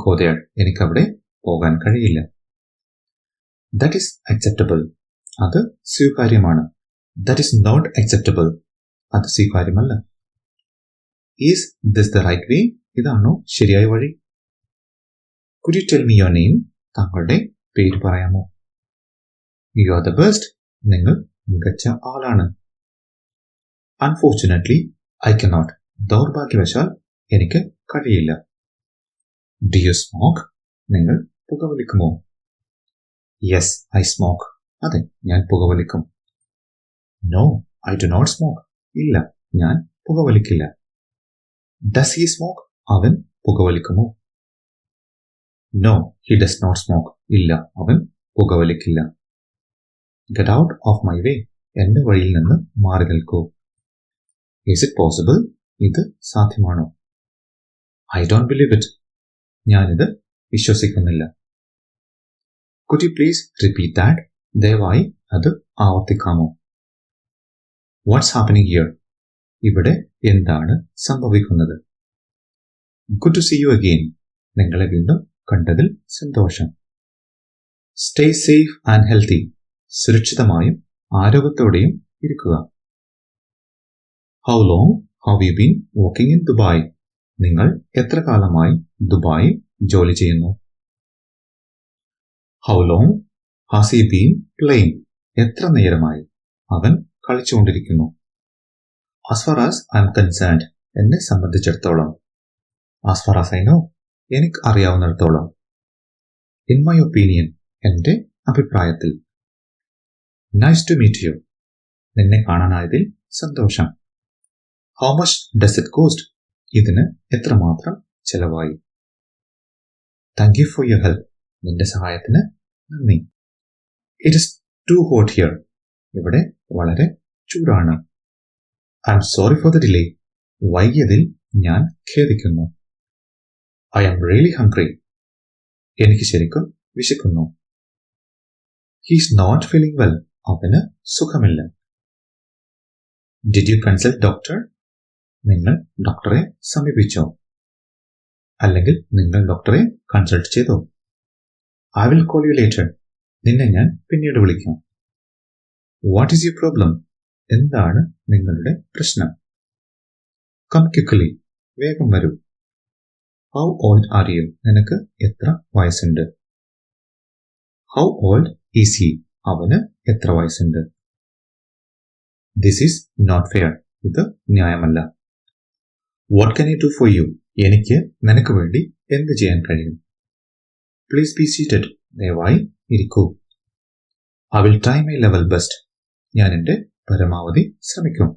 go there. എനിക്കവിടെ പോകാൻ കഴിയില്ല. That is acceptable. അത് സ്വീകാര്യമാണ്. That is not acceptable. അത് സ്വീകാര്യമല്ല. Is this the right way? ഇതാണോ ശരിയായ വഴി? Could you tell me your name? താങ്കളുടെ പേര് പറയാമോ? You are the best. നിങ്ങൾ മികച്ച ആളാണ്. Unfortunately, I cannot. ദൗർഭാഗ്യവശാൽ എനിക്ക് കഴിയില്ല. Do you smoke? നിങ്ങൾ പുകവലിക്കുമോ? Yes, I smoke. അതെ, ഞാൻ പുകവലിക്കും. No, I do not smoke. ഇല്ല, ഞാൻ പുകവലിക്കില്ല. Does he smoke? അവൻ പുകവലിക്കുമോ? No, he does not smoke. ഇല്ല, അവൻ പുകവലിക്കില്ല. Get out of my way. എന്റെ വഴിയിൽ നിന്ന് മാറി നിൽക്കൂ. Is it possible? ഇത് സാധ്യമാണോ? I don't believe it. ഞാനിത് വിശ്വസിക്കുന്നില്ല. Could you please repeat that? ദയവായി അത് ആവർത്തിക്കാമോ? What's happening here? ഇവിടെ എന്താണ് സംഭവിക്കുന്നത്? Good to see you again. നിങ്ങളെ വീണ്ടും കണ്ടതിൽ സന്തോഷം. Stay safe and healthy. സുരക്ഷിതമായും ആരോഗ്യത്തോടെയും ഇരിക്കുക. How long have you been working in Dubai? നിങ്ങൾ എത്ര കാലമായി ദുബായിൽ ജോലി ചെയ്യുന്നു? How long has he been playing? എത്ര നേരമായി അവൻ കളിച്ചുകൊണ്ടിരിക്കുന്നു? As far as I am concerned, എന്നെ സംബന്ധിച്ചിടത്തോളം. As far as I know, എനിക്ക് അറിയാവുന്നിടത്തോളം. In my opinion, എന്റെ അഭിപ്രായത്തിൽ. Nice to meet you. നിന്നെ കാണാനായതിൽ സന്തോഷം. How much does it cost? ഇതിന് എത്രമാത്രം ചെലവായി? Thank you for your help. നിന്റെ സഹായത്തിന് നന്ദി. It is too hot here. ഇവിടെ വളരെ ചൂടാണ്. I'm sorry for the delay. വൈകിയതിൽ ഞാൻ ഖേദിക്കുന്നു. I am really hungry. എനിക്ക് ശരിക്കും വിശക്കുന്നു. He's not feeling well. അവന് സുഖമില്ല. Did you consult doctor? നിങ്ങൾ ഡോക്ടറെ സമീപിച്ചോ? അല്ലെങ്കിൽ നിങ്ങൾ ഡോക്ടറെ കൺസൾട്ട് ചെയ്തോ? I will call you later. നിന്നെ ഞാൻ പിന്നീട് വിളിക്കാം. What is your problem? എന്താണ് നിങ്ങളുടെ പ്രശ്നം? Come quickly. വേഗം വരൂ. How old are you? നിനക്ക് എത്ര വയസ്സുണ്ട്? How old is he? അവന് എത്ര വയസ്സുണ്ട്? This is not fair. ഇത് ന്യായമല്ല. What can I do for you? എനിക്ക് നിനക്ക് വേണ്ടി എന്ത് ചെയ്യാൻ കഴിയും? Please be seated. ദയവായി ഇരിക്കൂ. I will try my level best. ഞാൻ എൻ്റെ പരമാവധി ശ്രമിക്കും.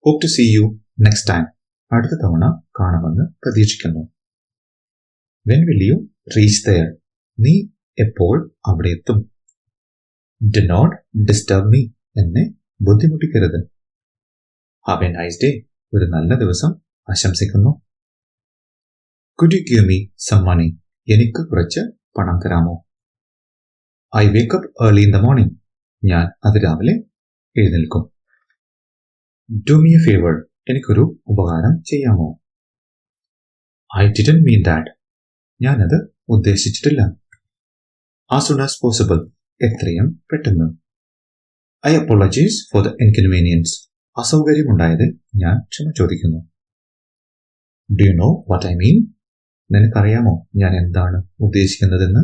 Hope to see you next time. അടുത്ത തവണ കാണുമെന്ന് പ്രതീക്ഷിക്കുന്നു. When will you reach there? നീ എപ്പോൾ അവിടെ എത്തും? Do not disturb me. എന്നെ ബുദ്ധിമുട്ടിക്കരുത്. Have a nice day. ഒരു നല്ല ദിവസം ആശംസിക്കുന്നു. Could you give me some money? എനിക്ക് കുറച്ച് പണം തരാമോ? I wake up early in the morning. ഞാൻ അതിരാവിലെ എഴുന്നേൽക്കും. Do me a favor. എനിക്കൊരു ഉപകാരം ചെയ്യാമോ? I didn't mean that. ഞാനത് ഉദ്ദേശിച്ചിട്ടില്ല. As soon as possible. എത്രയും പെട്ടെന്ന്. I apologize for the inconvenience. അസൗകര്യമുണ്ടായതിൽ ഞാൻ ക്ഷമ ചോദിക്കുന്നു. Do you know what I mean? നിനക്കറിയാമോ ഞാൻ എന്താണ് ഉദ്ദേശിക്കുന്നതെന്ന്?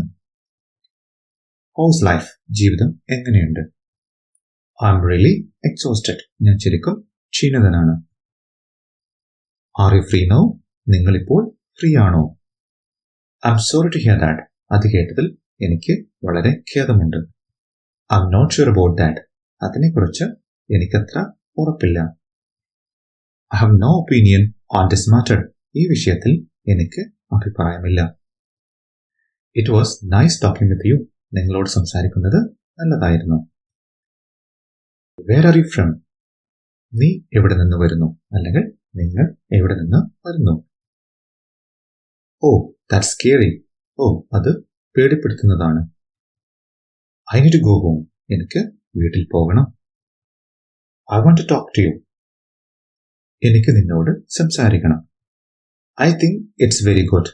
How's life? ജീവിതം എങ്ങനെയുണ്ട്? I'm really exhausted. ഞാൻ ശരിക്കും ക്ഷീണിതനാണ്. Are you free now? നിങ്ങളിപ്പോൾ ഫ്രീ ആണോ? I'm sorry to hear that. അത് കേട്ടതിൽ എനിക്ക് വളരെ ഖേദമുണ്ട്. I'm not sure about that. അതിനെക്കുറിച്ച് എനിക്കത്ര ഉറപ്പില്ല. I have no opinion on this matter. ഈ വിഷയത്തിൽ എനിക്ക് അഭിപ്രായമില്ല. It was nice talking with you. നിങ്ങളോട് സംസാരിക്കുന്നത് നല്ലതായിരുന്നു. Where are you from? നീ എവിടെ നിന്ന് വരുന്നു? അല്ലെങ്കിൽ നിങ്ങൾ എവിടെ നിന്ന് വരുന്നു? Oh, that's scary. Oh, അത് പേടിപ്പെടുത്തുന്നതാണ്. I need to go home. എനിക്ക് വീട്ടിൽ പോകണം. I want to talk to you. എനിക്ക് നിന്നോട് സംസാരിക്കണം. I think it's very good.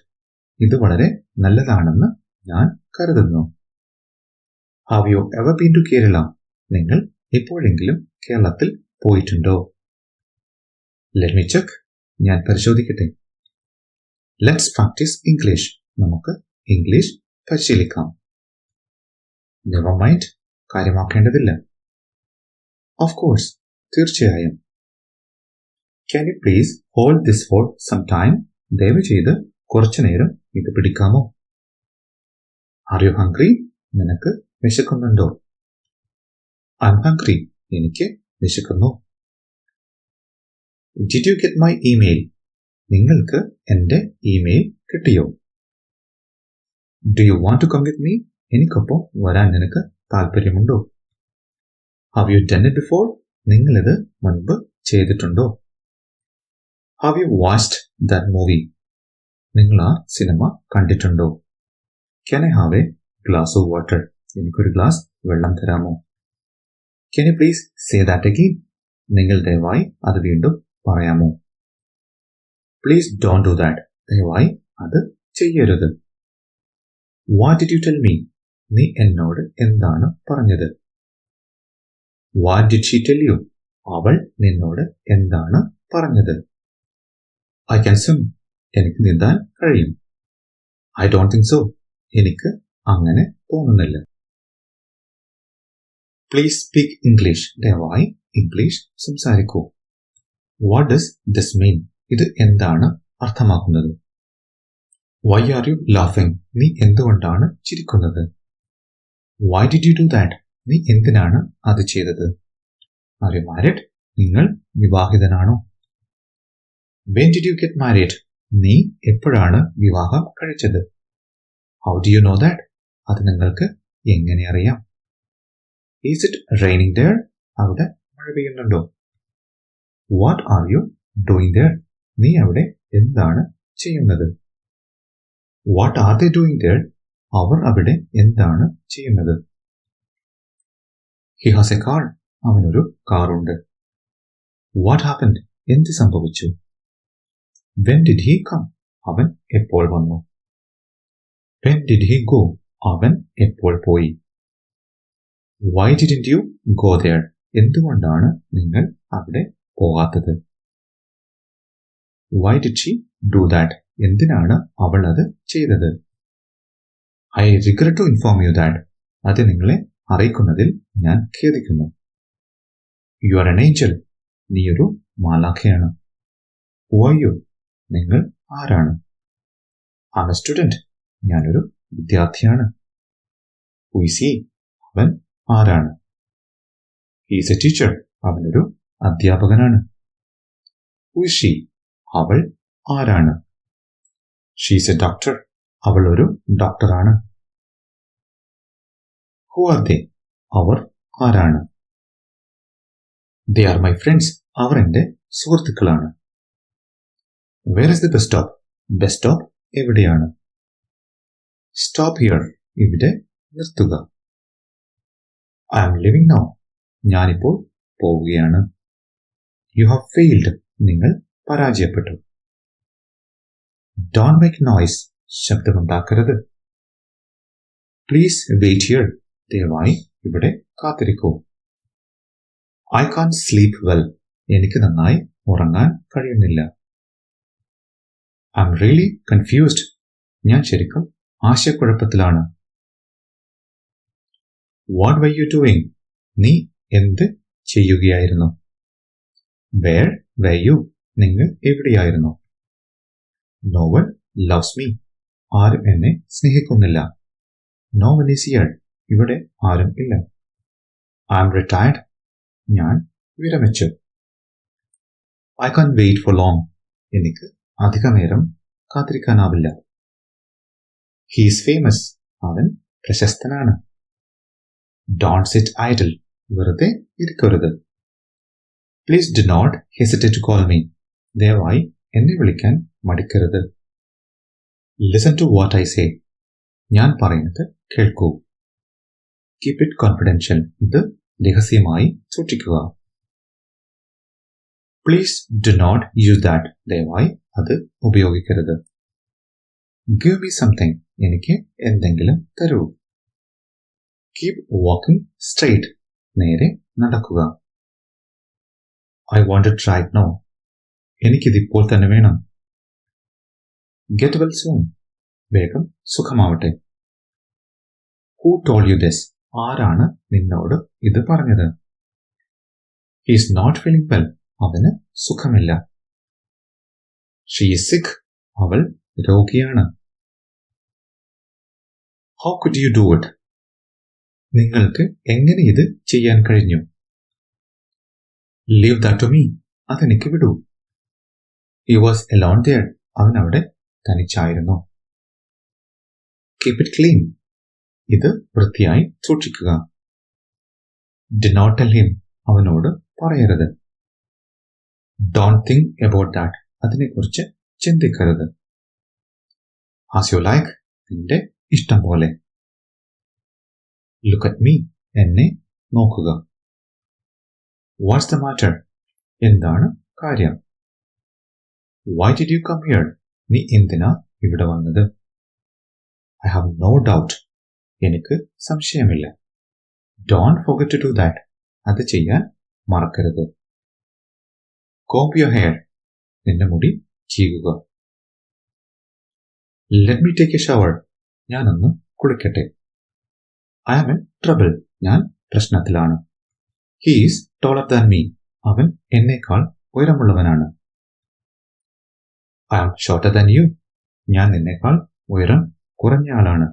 ഇത് വളരെ നല്ലതാണെന്ന് ഞാൻ കരുതുന്നു. Have you ever been to Kerala? നിങ്ങൾ എപ്പോഴെങ്കിലും കേരളത്തിൽ പോയിട്ടുണ്ടോ? Let me check. ഞാൻ പരിശോധിക്കട്ടെ. Let's practice English. നമുക്ക് ഇംഗ്ലീഷ് പരിശീലിക്കാം. Never mind. കാര്യമാക്കേണ്ടതില്ല. Of course. തീർച്ചയായും. Can you please hold this for some time? ദയവ് ചെയ്ത് കുറച്ചു നേരം ഇത് പിടിക്കാമോ? Are you hungry? നിനക്ക് വിശക്കുന്നുണ്ടോ? I'm hungry. എനിക്ക് വിശക്കുന്നു. Did you get my email? നിങ്ങൾക്ക് എൻ്റെ ഇമെയിൽ കിട്ടിയോ? Do you want to come with me? എനിക്കൊപ്പം വരാൻ നിനക്ക് താല്പര്യമുണ്ടോ? Have you done it before? നിങ്ങളിത് മുൻപ് ചെയ്തിട്ടുണ്ടോ? Have you watched that movie? നിങ്ങൾ ആ സിനിമ കണ്ടിട്ടുണ്ടോ? Can I have a glass of water? എനിക്കൊരു ഗ്ലാസ് വെള്ളം തരാമോ? Can you please say that again? നിങ്ങൾ ദയവായി അത് വീണ്ടും പറയാമോ? Please don't do that. ദയവായി അത് ചെയ്യരുത്. What did you tell me? നീ എന്നോട് എന്താണ് പറഞ്ഞത്? What did she tell you? അവൾ നിന്നോട് എന്താണ് പറഞ്ഞത്? I can swim. എനിക്ക് നീന്താൻ കഴിയും. I don't think so. എനിക്ക് അങ്ങനെ തോന്നുന്നില്ല. Please speak English. ദയവായി English സംസാരിക്കൂ. What does this mean? ഇത് എന്താണ് അർത്ഥമാക്കുന്നത്? Why are you laughing? നീ എന്തുകൊണ്ടാണ് ചിരിക്കുന്നത്? Why did you do that? നീ എന്തിനാണ് അത് ചെയ്തത്? Are you married? നിങ്ങൾ വിവാഹിതനാണോ? When did you get married? നീ എപ്പോഴാണ് വിവാഹം കഴിച്ചത്? How do you know that? അത് നിങ്ങൾക്ക് എങ്ങനെ അറിയാം? Is it raining there? അവിടെ മഴ പെയ്യുന്നുണ്ടോ? What are you doing there? നീ അവിടെ എന്താണ് ചെയ്യുന്നത്? What are they doing there? അവർ അവിടെ എന്താണ് ചെയ്യുന്നത്? He has a car. അവനൊരു കാറുണ്ട്. What happened? എന്ത് സംഭവിച്ചു? When did he come? അവൻ എപ്പോൾ വന്നു? When did he go? അവൻ എപ്പോൾ പോയി? Why didn't you go there? എന്തുകൊണ്ടാണ് നിങ്ങൾ അവിടെ പോകാത്തത്? Why did she do that? എന്തിനാണ് അവൾ അത് ചെയ്തത്? I regret to inform you that. അത് നിങ്ങളെ അറിയിക്കുന്നതിൽ ഞാൻ ഖേദിക്കുന്നു. You are an angel. നീയൊരു മാലാഖയാണ്. Who are you? നിങ്ങൾ ആരാണ്? I am a student. ഞാനൊരു വിദ്യാർത്ഥിയാണ്. Who is he? അവൻ ആരാണ്? He is a teacher. അവനൊരു അധ്യാപകനാണ്. Who is she? അവൾ ആരാണ്? She is a doctor. അവൾ ഒരു ഡോക്ടറാണ്. Who are they? അവർ ആരാണ്? They are my friends. അവർ എൻ്റെ സുഹൃത്തുക്കളാണ്. Where is the bus stop? Bus stop എവിടെയാണ്? Stop here. ഇവിടെ നിർത്തുക. I am leaving now. ഞാനിപ്പോൾ പോവുകയാണ്. You have failed. നിങ്ങൾ പരാജയപ്പെട്ടു. Don't make noise. ശബ്ദമുണ്ടാക്കരുത്. Please wait here. ദയവായി ഇവിടെ കാത്തിരിക്കൂ. I can sleep well. എനിക്ക് നന്നായി ഉറങ്ങാൻ കഴിയുന്നില്ല. I M really confused. ഞാൻ ശരിക്കും ആശയക്കുഴപ്പത്തിലാണ്. What were you doing? നീ എന്ത് ചെയ്യുകയായിരുന്നു? Where were you? നിങ്ങൾ എവിടെയായിരുന്നു? No one loves me. ആരും എന്നെ സ്നേഹിക്കുന്നില്ല. No one is here. ഇവിടെ ആരും ഇല്ല. I am retired. ഞാൻ വിരമിച്ചു. I can wait for long. എനിക്ക് അധിക നേരം കാത്തിരിക്കാനാവില്ല. He is famous. അവൻ പ്രശസ്തനാണ്. Don't sit idle. വെറുതെ ഇരിക്കരുത്. Please do not hesitate to call me. ദയവായി എന്നെ വിളിക്കാൻ മടിക്കരുത്. Listen to what I say. ഞാൻ പറയുന്നത് കേൾക്കൂ. Keep it confidential. ഇത് രഹസ്യമായി സൂക്ഷിക്കുക. Please do not use that. ദയവായി അത് ഉപയോഗിക്കരുത്. Give me something. എനിക്ക് എന്തെങ്കിലും തരൂ. Keep walking straight. നേരെ നടക്കുക. I want it right now. എനിക്കിതിപ്പോൾ തന്നെ വേണം. Get well soon. വേഗം സുഖമാവട്ടെ. Who told you this? ആരാണ് നിന്നോട് ഇത് പറഞ്ഞത്? He is not feeling well. അവന് സുഖമില്ല. She is sick. അവൾ രോഗിയാണ്. How could you do it? നിങ്ങൾക്ക് എങ്ങനെ ഇത് ചെയ്യാൻ കഴിഞ്ഞു? Leave that to me. അതെനിക്ക് വിടൂ. He was alone there. അവൻ അവിടെ തനിച്ചായിരുന്നു. Keep it clean. ഇത് വൃത്തിയായി സൂക്ഷിക്കുക. Do not tell him. അവനോട് പറയരുത്. Don't think about that. അതിനെക്കുറിച്ച് ചിന്തിക്കരുത്. As you like. നിന്റെ ഇഷ്ടം പോലെ. Look at me. എന്നെ നോക്കുക. What's the matter? എന്താണ് കാര്യം? Why did you come here? നീ എന്തിനാ ഇവിടെ വന്നത്? I have no doubt. എനിക്ക് സംശയമില്ല. Don't forget to do that. അത് ചെയ്യാൻ മറക്കരുത്. Comb your hair. നിന്റെ മുടി ചീകുക. Let me take a shower. ഞാനൊന്ന് കുളിക്കട്ടെ. I am in trouble. ഞാൻ പ്രശ്നത്തിലാണ്. He is taller than me. അവൻ എന്നേക്കാൾ ഉയരമുള്ളവനാണ്. I am shorter than you. ഞാൻ നിന്നേക്കാൾ ഉയരം കുറഞ്ഞയാളാണ്.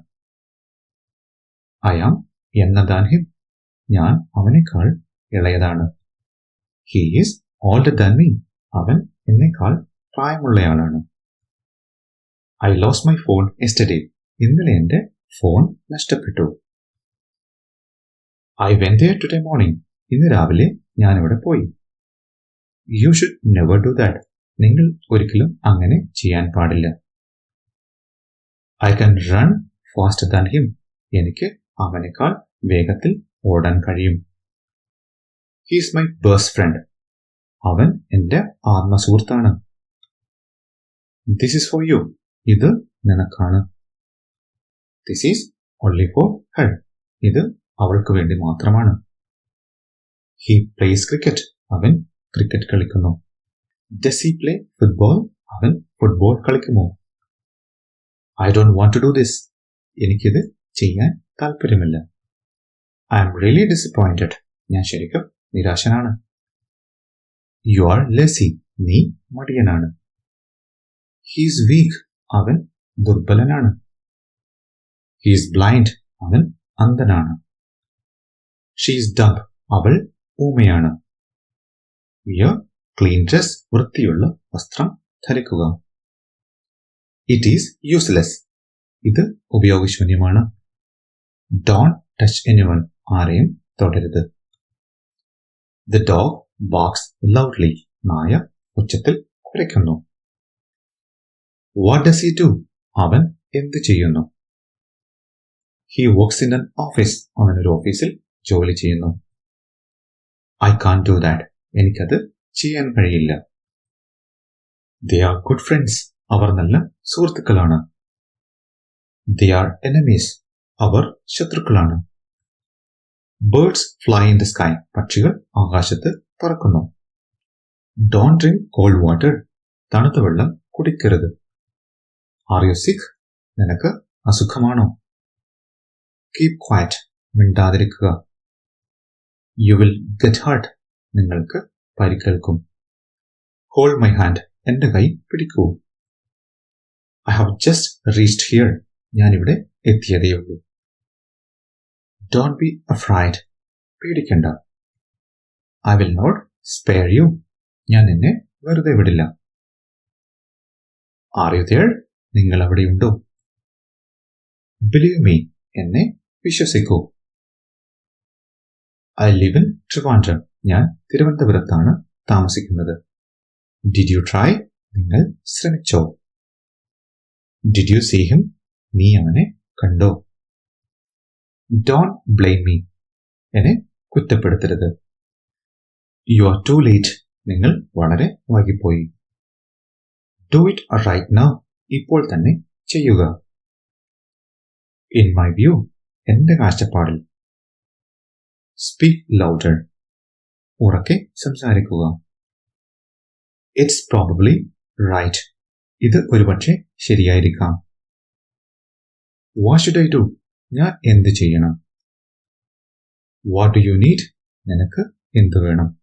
I am younger than him. ഞാൻ അവനേക്കാൾ ഇളയതാണ്. He is older than me. അവൻ എന്നേക്കാൾ പ്രായമുള്ളയാളാണ്. I lost my phone yesterday. ഇന്നലെ എന്റെ ഫോൺ നഷ്ടപ്പെട്ടു. I went there today morning. ഇന്ന് രാവിലെ ഞാനിവിടെ പോയി. You should never do that. നിങ്ങൾ ഒരിക്കലും അങ്ങനെ ചെയ്യാൻ പാടില്ല. I can run faster than him. എനിക്ക് അവനേക്കാൾ വേഗത്തിൽ ഓടാൻ കഴിയും. He is my best friend. അവൻ എന്റെ ആത്മസുഹൃത്താണ്. This is for you. ഇത് നിനക്കാണ്. This is only for her. ഇത് അവൾക്ക് വേണ്ടി മാത്രമാണ്. He plays cricket. അവൻ ക്രിക്കറ്റ് കളിക്കുന്നു. Does he play football? അവൻ football കളിക്കുമോ? I don't want to do this. എനിക്കിത് ചെയ്യാൻ താല്പര്യമില്ല. I am really disappointed. ഞാൻ ശരിക്കും നിരാശനാണ്. You are lazy. നീ മടിയനാണ്. He is weak. അവൻ ദുർബലനാണ്. He is blind. അവൻ അന്ധനാണ്. She is dumb. അവൾ ഊമയാണ്. Wear clean dress. വൃത്തിയുള്ള വസ്ത്രം ധരിക്കുക. It is useless. ഇത് ഉപയോഗശൂന്യമാണ്. Don't touch anyone. ആരെയും തൊടരുത്. The dog barks loudly. നായ ഉച്ചത്തിൽ കുരയ്ക്കുന്നു. What does he do? അവൻ എന്ത് ചെയ്യുന്നു? He works in an office. അവൻ ഒരു ഓഫീസിൽ ജോലി ചെയ്യുന്നു. I can't do that. എനിക്കത് ചെയ്യാൻ കഴിയില്ല. They are good friends. അവർ നല്ല സുഹൃത്തുക്കളാണ്. They are enemies. Our ശത്രുക്കളാണ്. Birds fly in the sky. പക്ഷികൾ ആകാശത്ത് പറക്കുന്നു. Don't drink cold water. തണുത്ത വെള്ളം കുടിക്കരുത്. Are you sick? നിനക്ക് അസുഖമാണോ? Keep quiet. മിണ്ടാതിരിക്കുക. You will get hurt. നിങ്ങൾക്ക് പരിക്കേൽക്കും. Hold my hand. എന്റെ കൈ പിടിക്കൂ. I have just reached here. ഞാനിവിടെ എത്തിയതേയുള്ളൂ. Don't be afraid. പേടിക്കണ്ട. I will not spare you. ഞാൻ നിന്നെ വെറുതെ വിടില്ല. Are you there? നിങ്ങൾ അവിടെയുണ്ടോ? Believe me. എന്നെ വിശ്വസിക്കൂ. I live in Trivandrum. ഞാൻ തിരുവനന്തപുരത്താണ് താമസിക്കുന്നത്. Did you try? നിങ്ങൾ ശ്രമിച്ചോ? Did you see him? നീ അവനെ കണ്ടോ? Don't blame me. എന്നെ കുറ്റപ്പെടുത്തരുത്. You are too late. നിങ്ങൾ വളരെ വൈകിപ്പോയി. Do it right now. ഇപ്പോൾ തന്നെ ചെയ്യുക. In my view. എന്റെ കാഴ്ചപ്പാടിൽ. Speak louder. ഉറക്കെ സംസാരിക്കുക. It's probably right. ഇത് ഒരുപക്ഷെ ശരിയായിരിക്കാം. What should I do? ഞാൻ എന്ത് ചെയ്യണം? What do you need? നിനക്ക് എന്ത് വേണം?